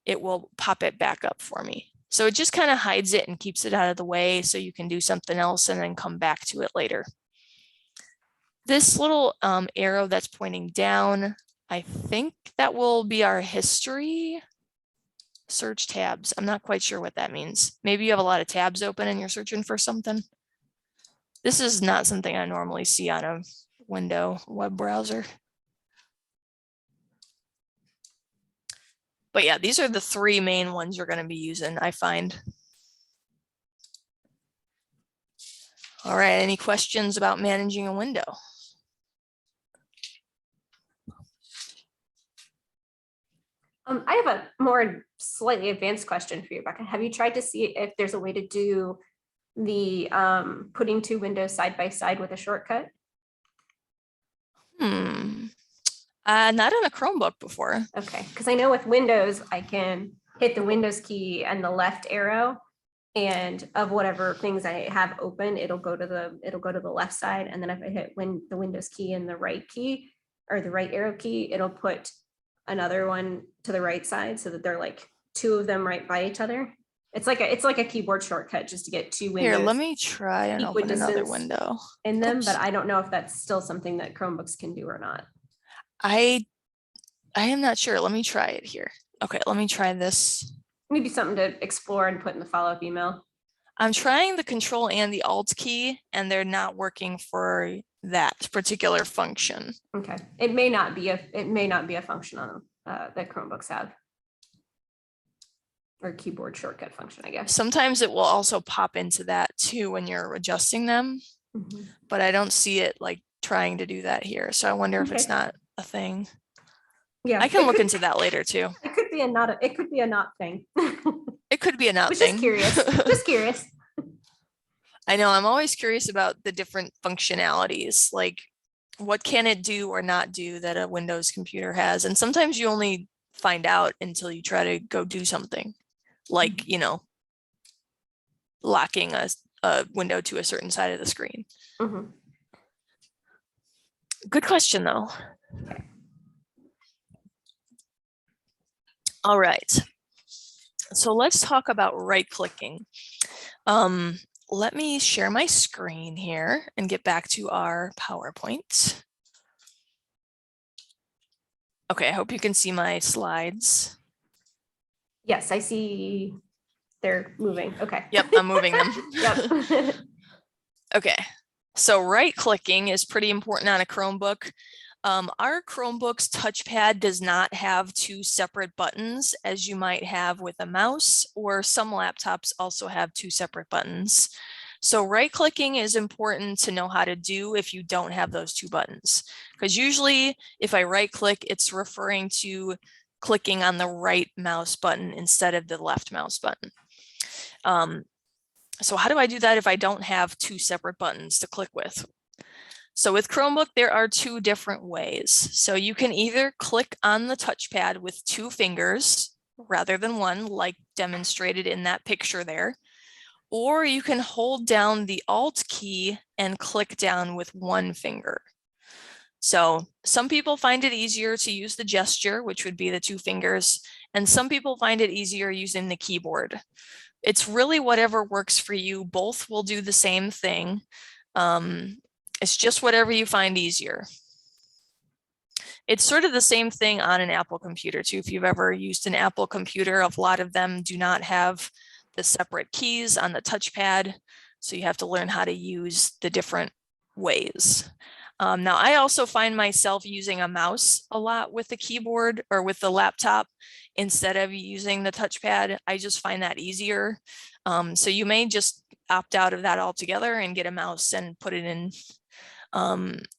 it will pop it back up for me. So it just kind of hides it and keeps it out of the way so you can do something else and then come back to it later. This little arrow that's pointing down, I think that will be our history search tabs. I'm not quite sure what that means. Maybe you have a lot of tabs open and you're searching for something. This is not something I normally see on a window web browser. But yeah, these are the 3 main ones you're going to be using, I find. All right, any questions about managing a window? I have a more slightly advanced question for you, Rebecca. Have you tried to see if there's a way to do the putting 2 windows side by side with a shortcut? Not on a Chromebook before. Okay, because I know with Windows, I can hit the Windows key and the left arrow, and of whatever things I have open, it'll go to the left side. And then if I hit the Windows key and the right key or the right arrow key, it'll put another one to the right side so that they're like 2 of them right by each other. It's like a keyboard shortcut just to get 2 windows. Here, let me try and open another window In them, but I don't know if that's still something that Chromebooks can do or not. I am not sure. Let me try it here. Okay, let me try this. Maybe something to explore and put in the follow-up email. I'm trying the Control and the Alt key, and they're not working for that particular function. Okay, it may not be a function on that Chromebooks have, or keyboard shortcut function, I guess. Sometimes it will also pop into that too when you're adjusting them, but I don't see it like trying to do that here. So I wonder if it's not a thing. Yeah, I can look into that later too. It could be a not thing. It could be a not thing. Just curious. I know, I'm always curious about the different functionalities, like what can it do or not do that a Windows computer has. And sometimes you only find out until you try to go do something like, you know, locking a window to a certain side of the screen. Good question though. All right. So let's talk about right-clicking. Let me share my screen here and get back to our PowerPoint. Okay, I hope you can see my slides. Yes, I see they're moving. Okay. Yep, I'm moving them. Yep. Okay, so right-clicking is pretty important on a Chromebook. Our Chromebook's touchpad does not have two separate buttons as you might have with a mouse, or some laptops also have two separate buttons. So right-clicking is important to know how to do if you don't have those two buttons, because usually if I right-click, it's referring to clicking on the right mouse button instead of the left mouse button. So how do I do that if I don't have two separate buttons to click with? So with Chromebook, there are two different ways. So you can either click on the touchpad with two fingers rather than one, like demonstrated in that picture there, or you can hold down the Alt key and click down with one finger. So some people find it easier to use the gesture, which would be the two fingers, and some people find it easier using the keyboard. It's really whatever works for you. Both will do the same thing. It's just whatever you find easier. It's sort of the same thing on an Apple computer too. If you've ever used an Apple computer, a lot of them do not have the separate keys on the touchpad. So you have to learn how to use the different ways. Now, I also find myself using a mouse a lot with the keyboard or with the laptop instead of using the touchpad. I just find that easier. So you may just opt out of that altogether and get a mouse and put it in.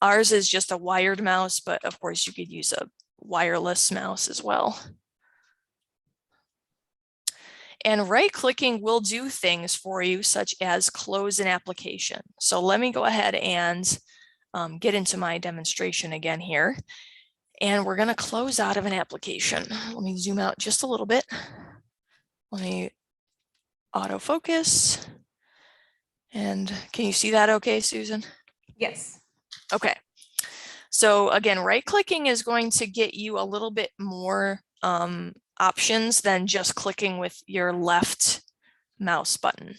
Ours is just a wired mouse, but of course you could use a wireless mouse as well. And right-clicking will do things for you, such as close an application. So let me go ahead and get into my demonstration again here. And we're going to close out of an application. Let me zoom out just a little bit. Let me autofocus. And can you see that okay, Susan? Yes. Okay. So again, right-clicking is going to get you a little bit more options than just clicking with your left mouse button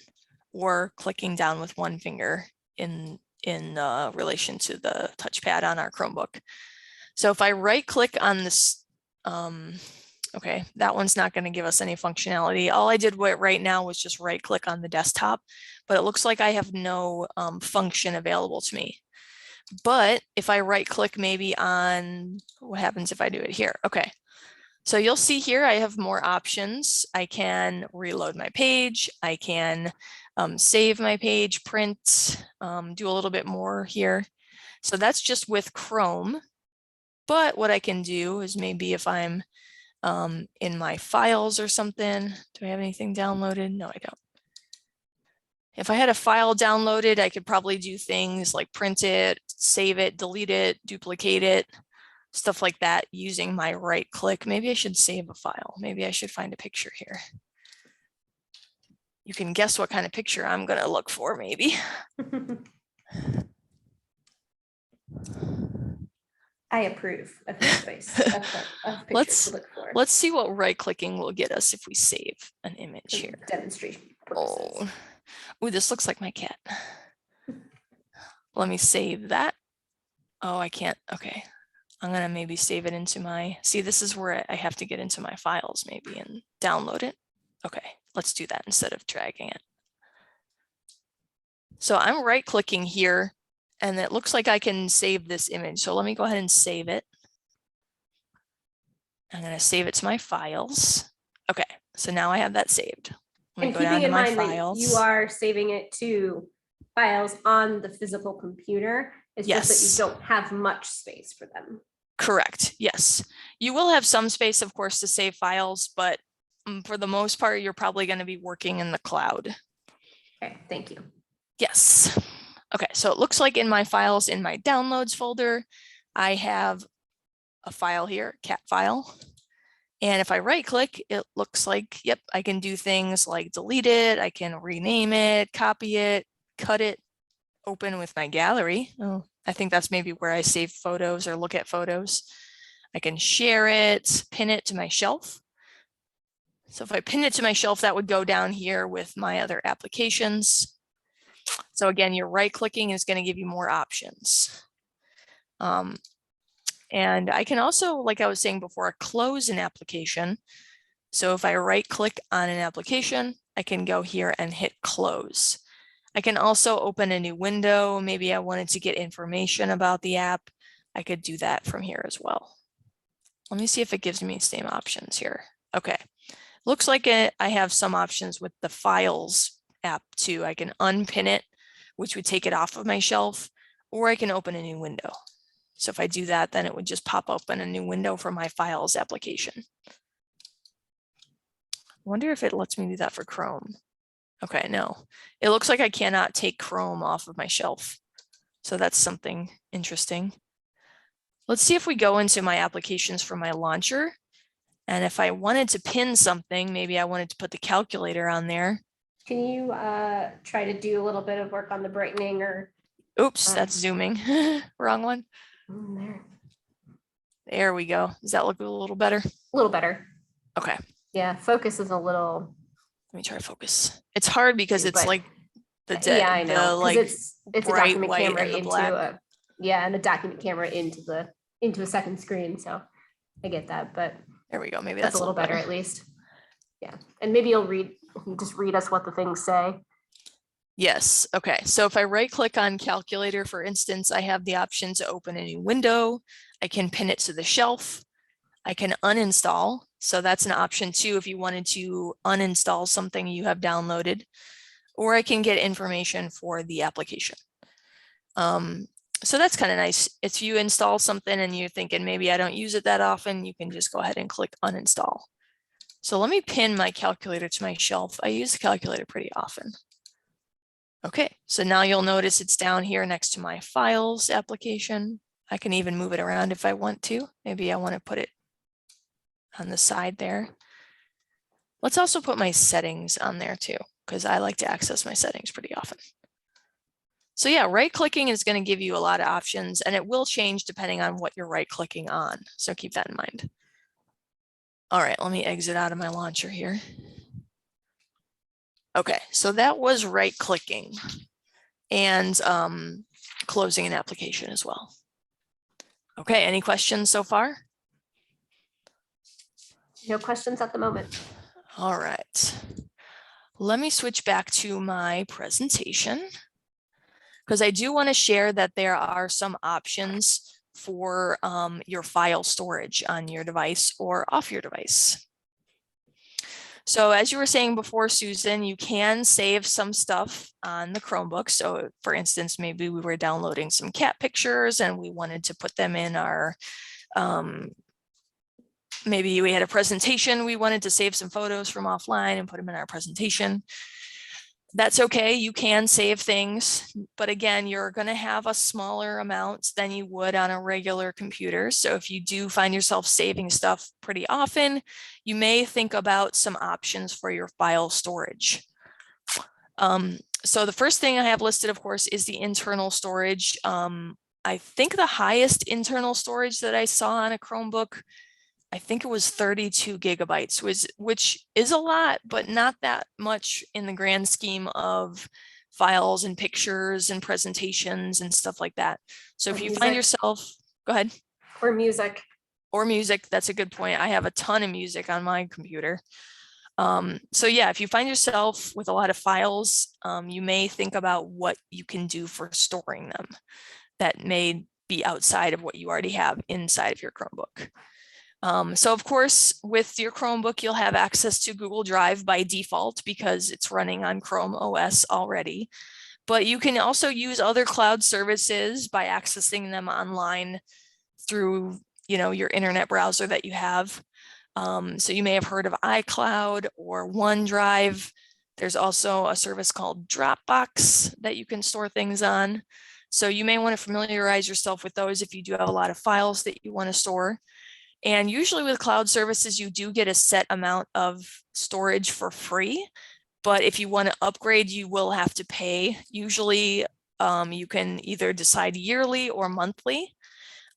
or clicking down with one finger in relation to the touchpad on our Chromebook. So if I right-click on this, okay, that one's not going to give us any functionality. All I did right now was just right-click on the desktop, but it looks like I have no function available to me. But if I right-click maybe on, what happens if I do it here? Okay, so you'll see here I have more options. I can reload my page. I can save my page, print, do a little bit more here. So that's just with Chrome. But what I can do is maybe if I'm in my files or something, do I have anything downloaded? No, I don't. If I had a file downloaded, I could probably do things like print it, save it, delete it, duplicate it, stuff like that using my right click. Maybe I should save a file. Maybe I should find a picture here. You can guess what kind of picture I'm going to look for, maybe. I approve of your choice of pictures to look for. Let's see what right clicking will get us if we save an image here. Demonstration purposes. Oh, this looks like my cat. Let me save that. Oh, I can't. Okay. I'm going to maybe save it into my, see, this is where I have to get into my files maybe and download it. Okay, let's do that instead of dragging it. So I'm right clicking here and it looks like I can save this image. So let me go ahead and save it. I'm going to save it to my files. Okay, so now I have that saved. Let me and go down keeping to in my mind files. that you are saving it to files on the physical computer. It's just that you don't have much space for them. Correct. Yes. You will have some space, of course, to save files, but for the most part, you're probably going to be working in the cloud. Okay, thank you. Yes. Okay, so it looks like in my files in my downloads folder, I have a file here, cat file. And if I right click, it looks like, yep, I can do things like delete it, I can rename it, copy it, cut it, open with my gallery. Oh, I think that's maybe where I save photos or look at photos. I can share it, pin it to my shelf, So if I pin it to my shelf, that would go down here with my other applications. So again, your right clicking is going to give you more options. And I can also, like I was saying before, close an application. So if I right click on an application, I can go here and hit close. I can also open a new window. Maybe I wanted to get information about the app. I could do that from here as well. Let me see if it gives me same options here. Okay, looks like I have some options with the Files app too. I can unpin it, which would take it off of my shelf, or I can open a new window. So if I do that, then it would just pop open a new window for my Files application. I wonder if it lets me do that for Chrome. Okay, no, it looks like I cannot take Chrome off of my shelf. So that's something interesting. Let's see if we go into my applications for my launcher. And if I wanted to pin something, maybe I wanted to put the calculator on there. Can you try to do a little bit of work on the brightening or? Oops, that's zooming. Wrong one. There. There we go. Does that look a little better? A little better. Okay. Yeah, focus is a little. Let me try to focus. It's hard because it's like yeah, I know. Like it's a document camera into a and a document camera into a second screen. So I get that, but there we go. Maybe that's a little better at least. Yeah, and maybe you'll just read us what the things say. Yes. Okay. So if I right click on calculator, for instance, I have the option to open a new window. I can pin it to the shelf. I can uninstall. So that's an option too if you wanted to uninstall something you have downloaded, or I can get information for the application. So that's kind of nice. If you install something and you're thinking maybe I don't use it that often, you can just go ahead and click uninstall. So let me pin my calculator to my shelf. I use the calculator pretty often. Okay, so now you'll notice it's down here next to my Files application. I can even move it around if I want to. Maybe I want to put it on the side there. Let's also put my settings on there too, because I like to access my settings pretty often. So yeah, right clicking is going to give you a lot of options, and it will change depending on what you're right clicking on. So keep that in mind. All right, let me exit out of my launcher here. Okay, so that was right clicking and closing an application as well. Okay, any questions so far? No questions at the moment. All right, let me switch back to my presentation because I do want to share that there are some options for your file storage on your device or off your device. So as you were saying before, Susan, you can save some stuff on the Chromebook. So for instance, maybe we were downloading some cat pictures and we wanted to put them in our, maybe we had a presentation, we wanted to save some photos from offline and put them in our presentation. That's okay, you can save things, but again, you're going to have a smaller amount than you would on a regular computer. So if you do find yourself saving stuff pretty often, you may think about some options for your file storage. So the first thing I have listed, of course, is the internal storage. I think the highest internal storage that I saw on a Chromebook, I think it was 32 gigabytes, which is a lot, but not that much in the grand scheme of files and pictures and presentations and stuff like that. So if you find yourself, go ahead. Or music. Or music, that's a good point. I have a ton of music on my computer. So yeah, if you find yourself with a lot of files, you may think about what you can do for storing them that may be outside of what you already have inside of your Chromebook. So of course, with your Chromebook, you'll have access to Google Drive by default because it's running on Chrome OS already. But you can also use other cloud services by accessing them online through, your internet browser that you have. So you may have heard of iCloud or OneDrive. There's also a service called Dropbox that you can store things on. So you may want to familiarize yourself with those if you do have a lot of files that you want to store. And usually with cloud services, you do get a set amount of storage for free. But if you want to upgrade, you will have to pay. Usually you can either decide yearly or monthly.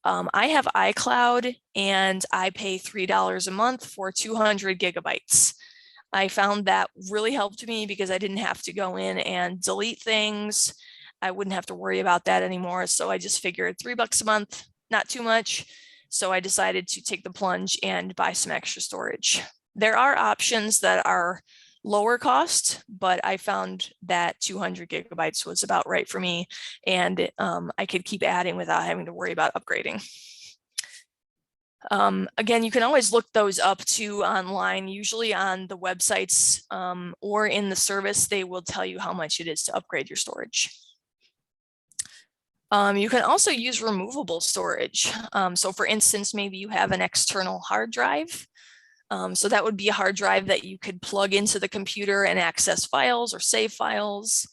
I have iCloud and I pay $3 a month for 200 gigabytes. I found that really helped me because I didn't have to go in and delete things. I wouldn't have to worry about that anymore. So I just figured $3 a month, not too much. So I decided to take the plunge and buy some extra storage. There are options that are lower cost, but I found that 200 gigabytes was about right for me, and I could keep adding without having to worry about upgrading. Again, you can always look those up too online, usually on the websites or in the service, they will tell you how much it is to upgrade your storage. You can also use removable storage. So for instance, maybe you have an external hard drive. So that would be a hard drive that you could plug into the computer and access files or save files.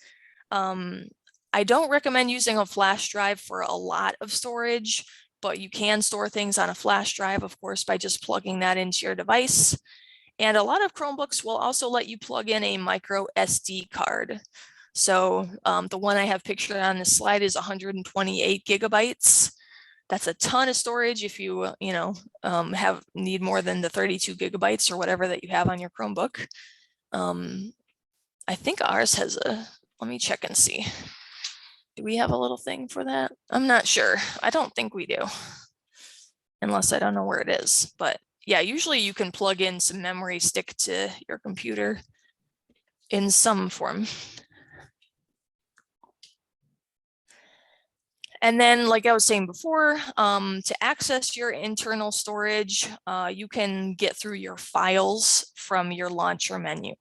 I don't recommend using a flash drive for a lot of storage, but you can store things on a flash drive, of course, by just plugging that into your device. And a lot of Chromebooks will also let you plug in a micro SD card. So the one I have pictured on this slide is 128 gigabytes. That's a ton of storage if you, need more than the 32 gigabytes or whatever that you have on your Chromebook. I think ours has let me check and see. Do we have a little thing for that? I'm not sure. I don't think we do, unless I don't know where it is. But yeah, usually you can plug in some memory stick to your computer in some form. And then, like I was saying before, to access your internal storage, you can get through your files from your launcher menu.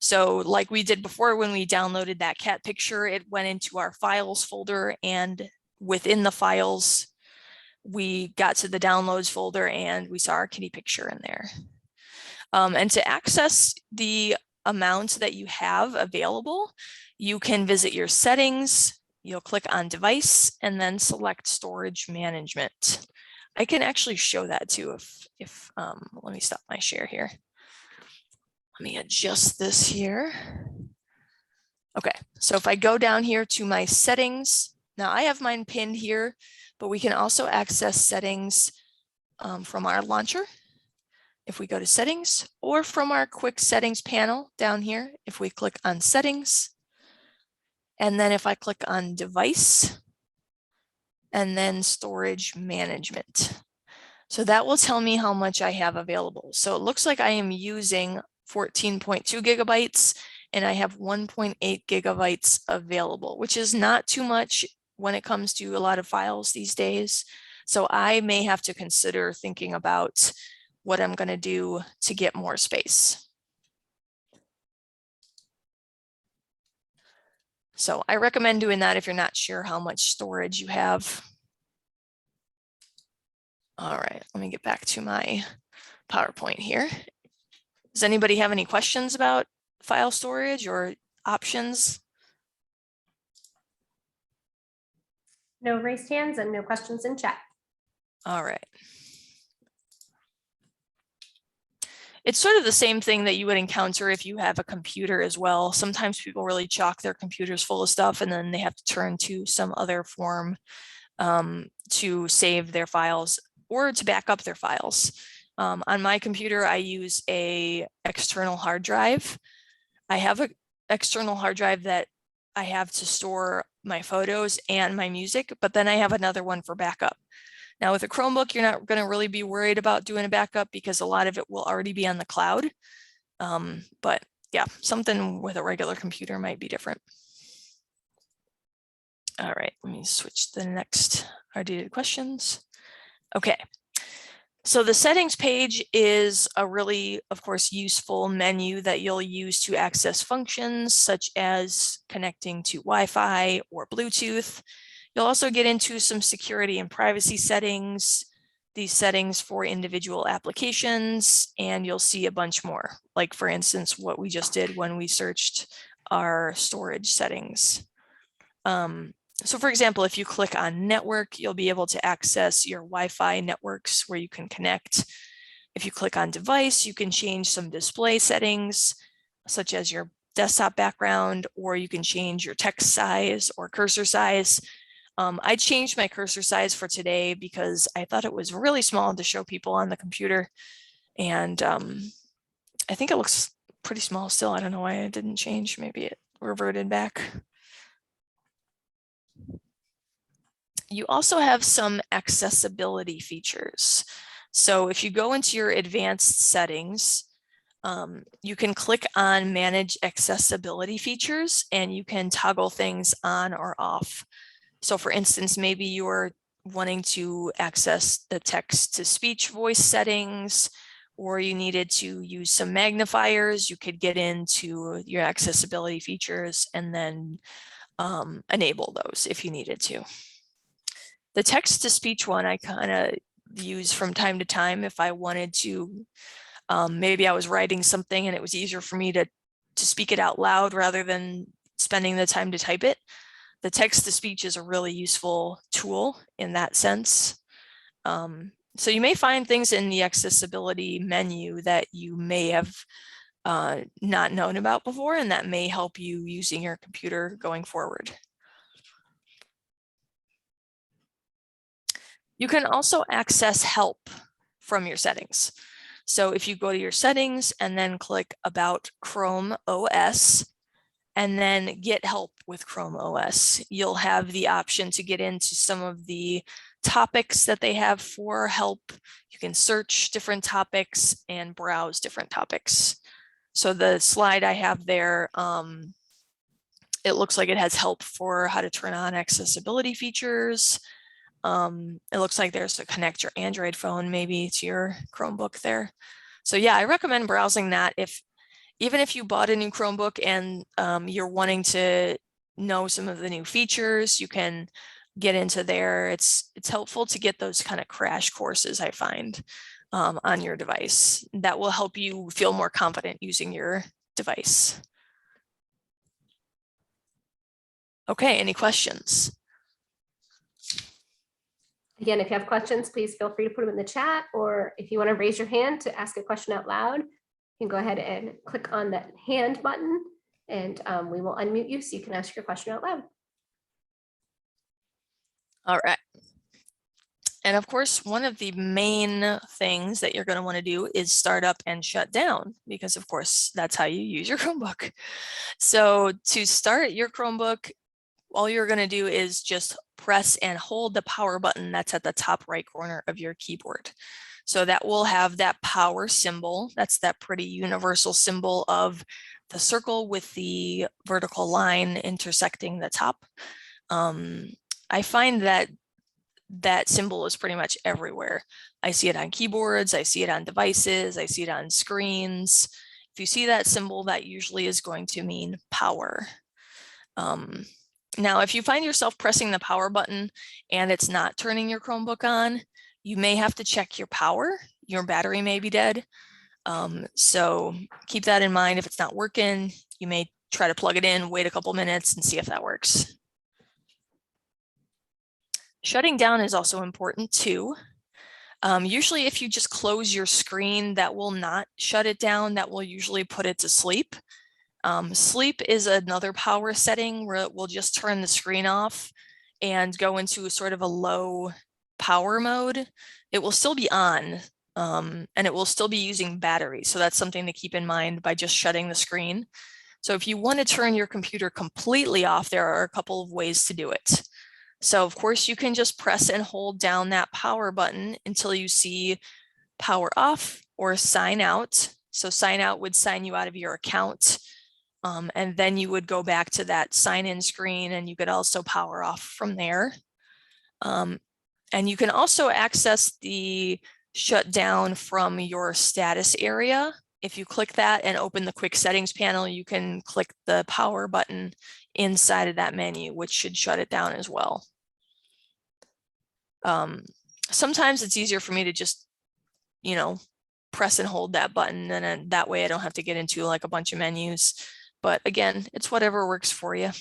So like we did before when we downloaded that cat picture, it went into our files folder, and within the files, we got to the downloads folder and we saw our kitty picture in there. And to access the amount that you have available, you can visit your settings. You'll click on device and then select storage management. I can actually show that too if let me stop my share here. Let me adjust this here. Okay, so if I go down here to my settings, now I have mine pinned here, but we can also access settings from our launcher if we go to settings, or from our quick settings panel down here if we click on settings. And then if I click on device and then storage management. So that will tell me how much I have available. So it looks like I am using 14.2 gigabytes and I have 1.8 gigabytes available, which is not too much when it comes to a lot of files these days. So I may have to consider thinking about what I'm going to do to get more space. So I recommend doing that if you're not sure how much storage you have. All right, let me get back to my PowerPoint here. Does anybody have any questions about file storage or options? No raised hands and no questions in chat. All right. It's sort of the same thing that you would encounter if you have a computer as well. Sometimes people really chock their computers full of stuff and then they have to turn to some other form to save their files or to back up their files. On my computer, I use an external hard drive. I have an external hard drive that I have to store my photos and my music, but then I have another one for backup. Now with a Chromebook, you're not going to really be worried about doing a backup because a lot of it will already be on the cloud. But yeah, something with a regular computer might be different. All right, let me switch to the next RDD questions. Okay, so the settings page is a really, of course, useful menu that you'll use to access functions such as connecting to Wi-Fi or Bluetooth. You'll also get into some security and privacy settings, these settings for individual applications, and you'll see a bunch more, like for instance, what we just did when we searched our storage settings. So for example, if you click on network, you'll be able to access your Wi-Fi networks where you can connect. If you click on device, you can change some display settings, such as your desktop background, or you can change your text size or cursor size. I changed my cursor size for today because I thought it was really small to show people on the computer. And I think it looks pretty small still. I don't know why it didn't change. Maybe it reverted back. You also have some accessibility features. So if you go into your advanced settings, you can click on manage accessibility features and you can toggle things on or off. So for instance, maybe you're wanting to access the text to speech voice settings, or you needed to use some magnifiers, you could get into your accessibility features and then enable those if you needed to. The text to speech one I kind of use from time to time if I wanted to, maybe I was writing something and it was easier for me to speak it out loud rather than spending the time to type it. The text to speech is a really useful tool in that sense. So you may find things in the accessibility menu that you may have not known about before, and that may help you using your computer going forward. You can also access help from your settings. So if you go to your settings and then click about Chrome OS and then get help with Chrome OS, you'll have the option to get into some of the topics that they have for help. You can search different topics and browse different topics. So the slide I have there, it looks like it has help for how to turn on accessibility features. It looks like there's to connect your Android phone maybe to your Chromebook there. So yeah, I recommend browsing that even if you bought a new Chromebook and you're wanting to know some of the new features, you can get into there. It's helpful to get those kind of crash courses, I find, on your device. That will help you feel more confident using your device. Okay, any questions? Again, if you have questions, please feel free to put them in the chat, or if you want to raise your hand to ask a question out loud, you can go ahead and click on that hand button and we will unmute you so you can ask your question out loud. All right. And of course, one of the main things that you're going to want to do is start up and shut down, because of course, that's how you use your Chromebook. So to start your Chromebook, all you're going to do is just press and hold the power button that's at the top right corner of your keyboard. So that will have that power symbol. That's that pretty universal symbol of the circle with the vertical line intersecting the top. I find that that symbol is pretty much everywhere. I see it on keyboards, I see it on devices, I see it on screens. If you see that symbol, that usually is going to mean power. Now, if you find yourself pressing the power button and it's not turning your Chromebook on, you may have to check your power. Your battery may be dead. So keep that in mind. If it's not working, you may try to plug it in, wait a couple minutes and see if that works. Shutting down is also important too. Usually if you just close your screen, that will not shut it down. That will usually put it to sleep. Sleep is another power setting where it will just turn the screen off and go into sort of a low power mode. It will still be on and it will still be using battery. So that's something to keep in mind by just shutting the screen. So if you want to turn your computer completely off, there are a couple of ways to do it. So of course you can just press and hold down that power button until you see power off or sign out. So sign out would sign you out of your account. And then you would go back to that sign in screen and you could also power off from there. And you can also access the shutdown from your status area. If you click that and open the quick settings panel, you can click the power button inside of that menu, which should shut it down as well. Sometimes it's easier for me to just, press and hold that button, and that way I don't have to get into like a bunch of menus. But again, it's whatever works for you.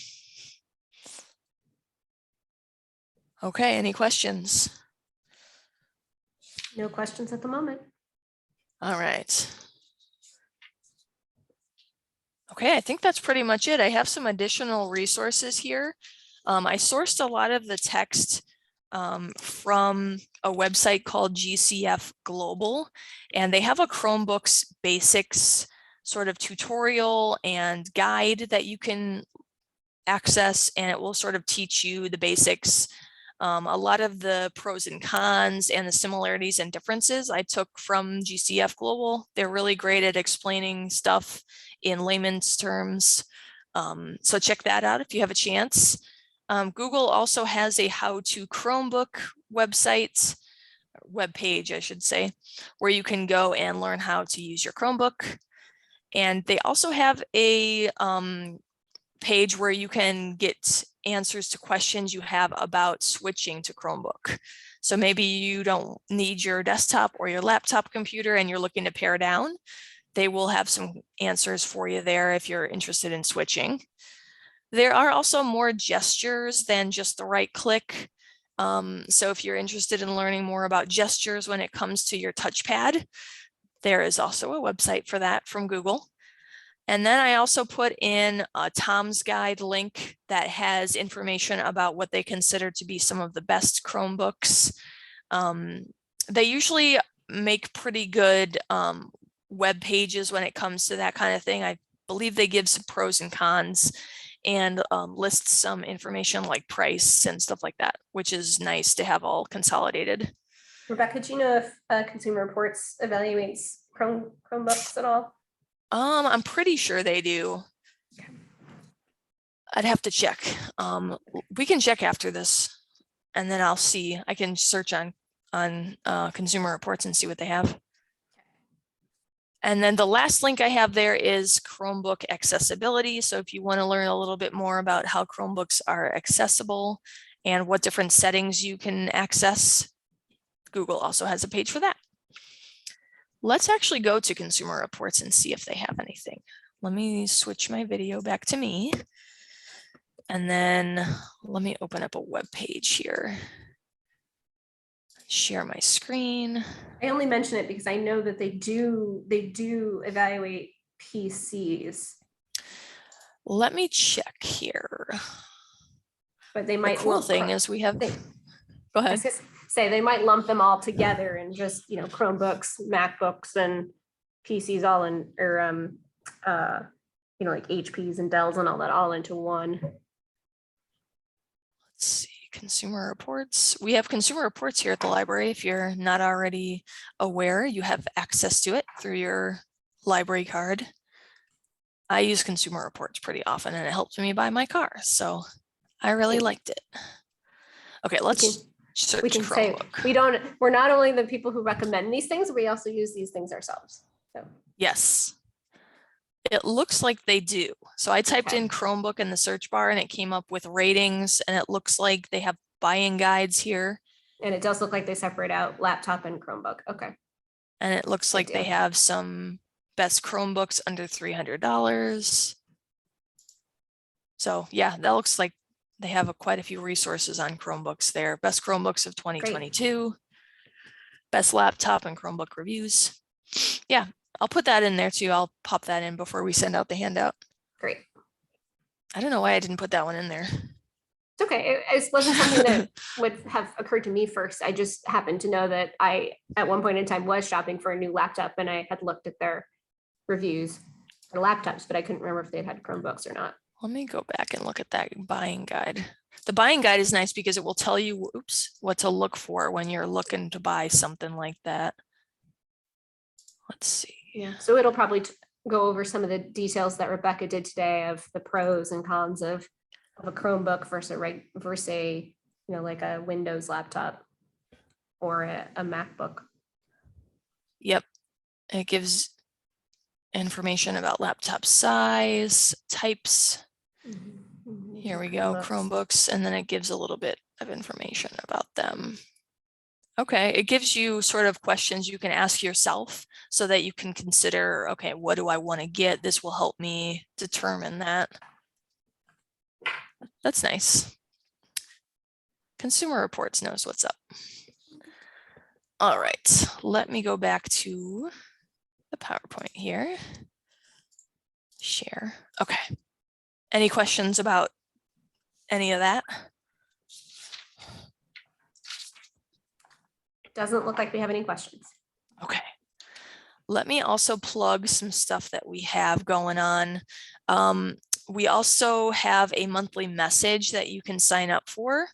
Okay, any questions? No questions at the moment. All right. Okay, I think that's pretty much it. I have some additional resources here. I sourced a lot of the text from a website called GCF Global, and they have a Chromebooks basics sort of tutorial and guide that you can access, and it will sort of teach you the basics. A lot of the pros and cons and the similarities and differences I took from GCF Global. They're really great at explaining stuff in layman's terms. So check that out if you have a chance. Google also has a how-to Chromebook website, web page, I should say, where you can go and learn how to use your Chromebook. And they also have a page where you can get answers to questions you have about switching to Chromebook. So maybe you don't need your desktop or your laptop computer and you're looking to pare down. They will have some answers for you there if you're interested in switching. There are also more gestures than just the right click. So if you're interested in learning more about gestures when it comes to your touchpad, there is also a website for that from Google. And then I also put in a Tom's Guide link that has information about what they consider to be some of the best Chromebooks. They usually make pretty good web pages when it comes to that kind of thing. I believe they give some pros and cons and list some information like price and stuff like that, which is nice to have all consolidated. Rebecca, do you know if Consumer Reports evaluates Chromebooks at all? I'm pretty sure they do. I'd have to check. We can check after this, and then I'll see. I can search on Consumer Reports and see what they have. And then the last link I have there is Chromebook accessibility. So if you want to learn a little bit more about how Chromebooks are accessible and what different settings you can access, Google also has a page for that. Let's actually go to Consumer Reports and see if they have anything. Let me switch my video back to me. And then let me open up a web page here. Share my screen. I only mention it because I know that they do evaluate PCs. Let me check here. But they might. The cool thing is we have. Go ahead. Say they might lump them all together and just, you know, Chromebooks, MacBooks, and PCs all in, or you know, like HPs and Dells and all that all into one. Let's see, Consumer Reports. We have Consumer Reports here at the library. If you're not already aware, you have access to it through your library card. I use Consumer Reports pretty often and it helped me buy my car. So I really liked it. Okay, let's search Chromebook. Say we're not only the people who recommend these things, we also use these things ourselves. So yes, it looks like they do. So I typed in Chromebook in the search bar and it came up with ratings, and it looks like they have buying guides here. And it does look like they separate out laptop and Chromebook. Okay. And it looks like they have some best Chromebooks under $300. So yeah, that looks like they have quite a few resources on Chromebooks there. Best Chromebooks of 2022, great. Best laptop and Chromebook reviews. Yeah, I'll put that in there too. I'll pop that in before we send out the handout. Great. I don't know why I didn't put that one in there. It's okay. It wasn't something that would have occurred to me first. I just happened to know that I, at one point in time, was shopping for a new laptop, and I had looked at their reviews for laptops, but I couldn't remember if they had Chromebooks or not. Let me go back and look at that buying guide. The buying guide is nice because it will tell you, what to look for when you're looking to buy something like that. Let's see. Yeah, so it'll probably go over some of the details that Rebecca did today of the pros and cons of a Chromebook versus a you know, like a Windows laptop or a MacBook. Yep, it gives information about laptop size, types. Here we go, Chromebooks, and then it gives a little bit of information about them. Okay, it gives you sort of questions you can ask yourself so that you can consider, okay, what do I want to get? This will help me determine that. That's nice. Consumer Reports knows what's up. All right, let me go back to the PowerPoint here. Share. Okay. Any questions about any of that? Doesn't look like we have any questions. Okay. let me also plug some stuff that we have going on. We also have a monthly message that you can sign up for.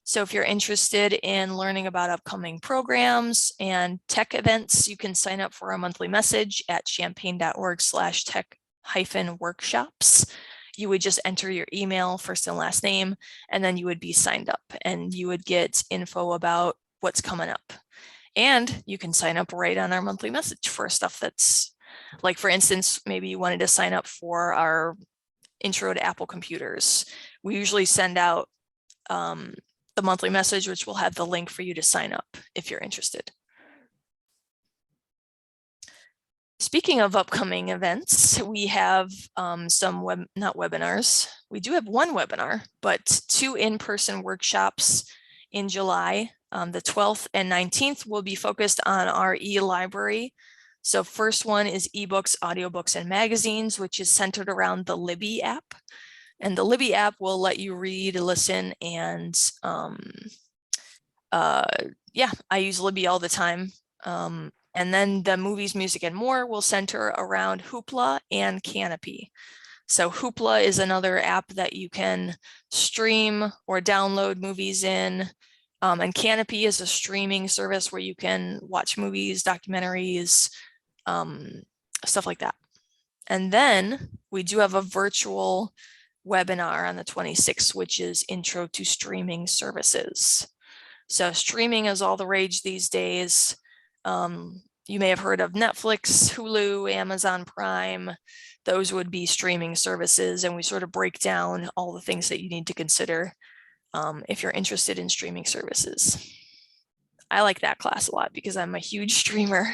So if you're interested in learning about upcoming programs and tech events, you can sign up for a monthly message at champaign.org/tech-workshops. You would just enter your email, first and last name, and then you would be signed up and you would get info about what's coming up. And you can sign up right on our monthly message for stuff that's like, for instance, maybe you wanted to sign up for our intro to Apple computers. We usually send out the monthly message, which will have the link for you to sign up if you're interested. Speaking of upcoming events, we have some not webinars. We do have one webinar, but 2 in-person workshops in July. The 12th and 19th will be focused on our e-library. So first one is ebooks, audiobooks, and magazines, which is centered around the Libby app. And the Libby app will let you read, listen, and yeah, I use Libby all the time. And then the movies, music, and more will center around Hoopla and Canopy. So Hoopla is another app that you can stream or download movies in. And Canopy is a streaming service where you can watch movies, documentaries, stuff like that. And then we do have a virtual webinar on the 26th, which is Intro to Streaming Services. So streaming is all the rage these days. You may have heard of Netflix, Hulu, Amazon Prime. Those would be streaming services, and we sort of break down all the things that you need to consider if you're interested in streaming services. I like that class a lot because I'm a huge streamer.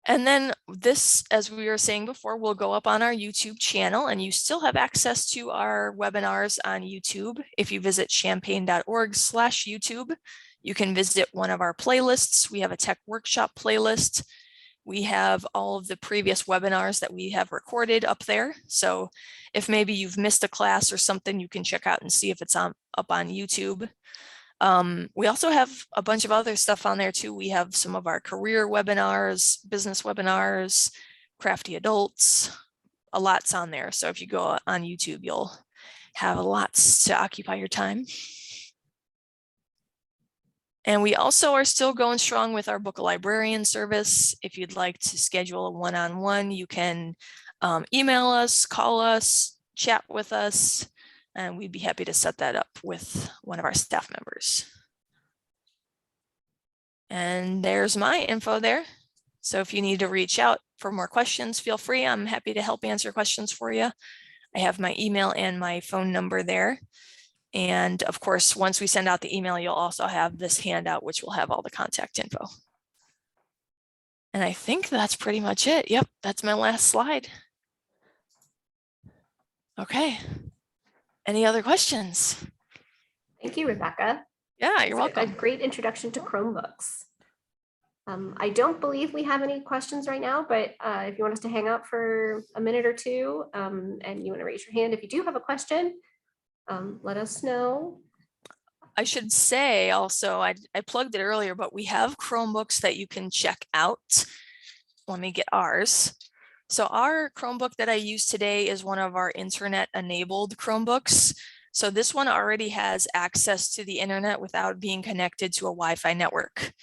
And then this, as we were saying before, will go up on our YouTube channel, and you still have access to our webinars on YouTube. If you visit champaign.org/YouTube, you can visit one of our playlists. We have a tech workshop playlist. We have all of the previous webinars that we have recorded up there. So if maybe you've missed a class or something, you can check out and see if it's up on YouTube. We also have a bunch of other stuff on there too. We have some of our career webinars, business webinars, crafty adults, a lot's on there. So if you go on YouTube, you'll have lots to occupy your time. And we also are still going strong with our book a librarian service. If you'd like to schedule a one-on-one, you can email us, call us, chat with us, and we'd be happy to set that up with one of our staff members. And there's my info there. So if you need to reach out for more questions, feel free. I'm happy to help answer questions for you. I have my email and my phone number there. And of course, once we send out the email, you'll also have this handout, which will have all the contact info. And I think that's pretty much it. Yep, that's my last slide. Okay. Any other questions? Thank you, Rebecca. Yeah, you're welcome. A great introduction to Chromebooks. I don't believe we have any questions right now, but if you want us to hang out for a minute or two and you want to raise your hand if you do have a question, let us know. I should say also, I plugged it earlier, but we have Chromebooks that you can check out. Let me get ours. So our Chromebook that I use today is one of our internet-enabled Chromebooks. So this one already has access to the internet without being connected to a Wi-Fi network.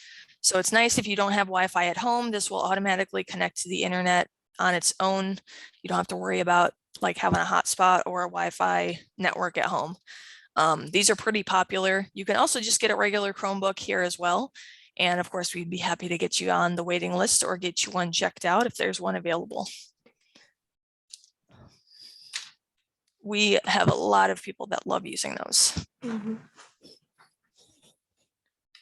So it's nice if you don't have Wi-Fi at home, this will automatically connect to the internet on its own. You don't have to worry about like having a hotspot or a Wi-Fi network at home. These are pretty popular. You can also just get a regular Chromebook here as well. And of course, we'd be happy to get you on the waiting list or get you one checked out if there's one available. We have a lot of people that love using those. Mm-hmm.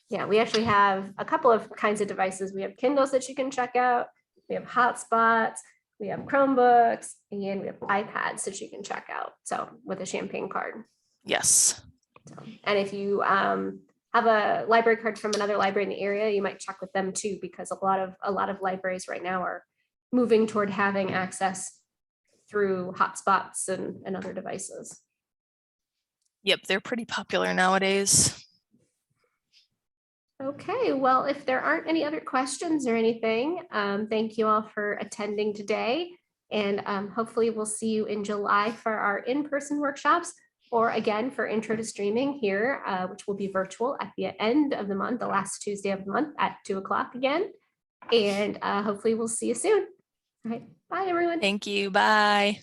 Yeah, we actually have a couple of kinds of devices. We have Kindles that you can check out. We have hotspots. We have Chromebooks, and we have iPads that you can check out. So with a Champaign card. Yes. So, and if you have a library card from another library in the area, you might check with them too, because a lot of libraries right now are moving toward having access through hotspots and other devices. Yep, they're pretty popular nowadays. Okay, well, if there aren't any other questions or anything, thank you all for attending today. And hopefully we'll see you in July for our in-person workshops, or again for Intro to Streaming here, which will be virtual at the end of the month, the last Tuesday of the month at 2 o'clock again. And hopefully we'll see you soon. All right, bye everyone. Thank you. Bye.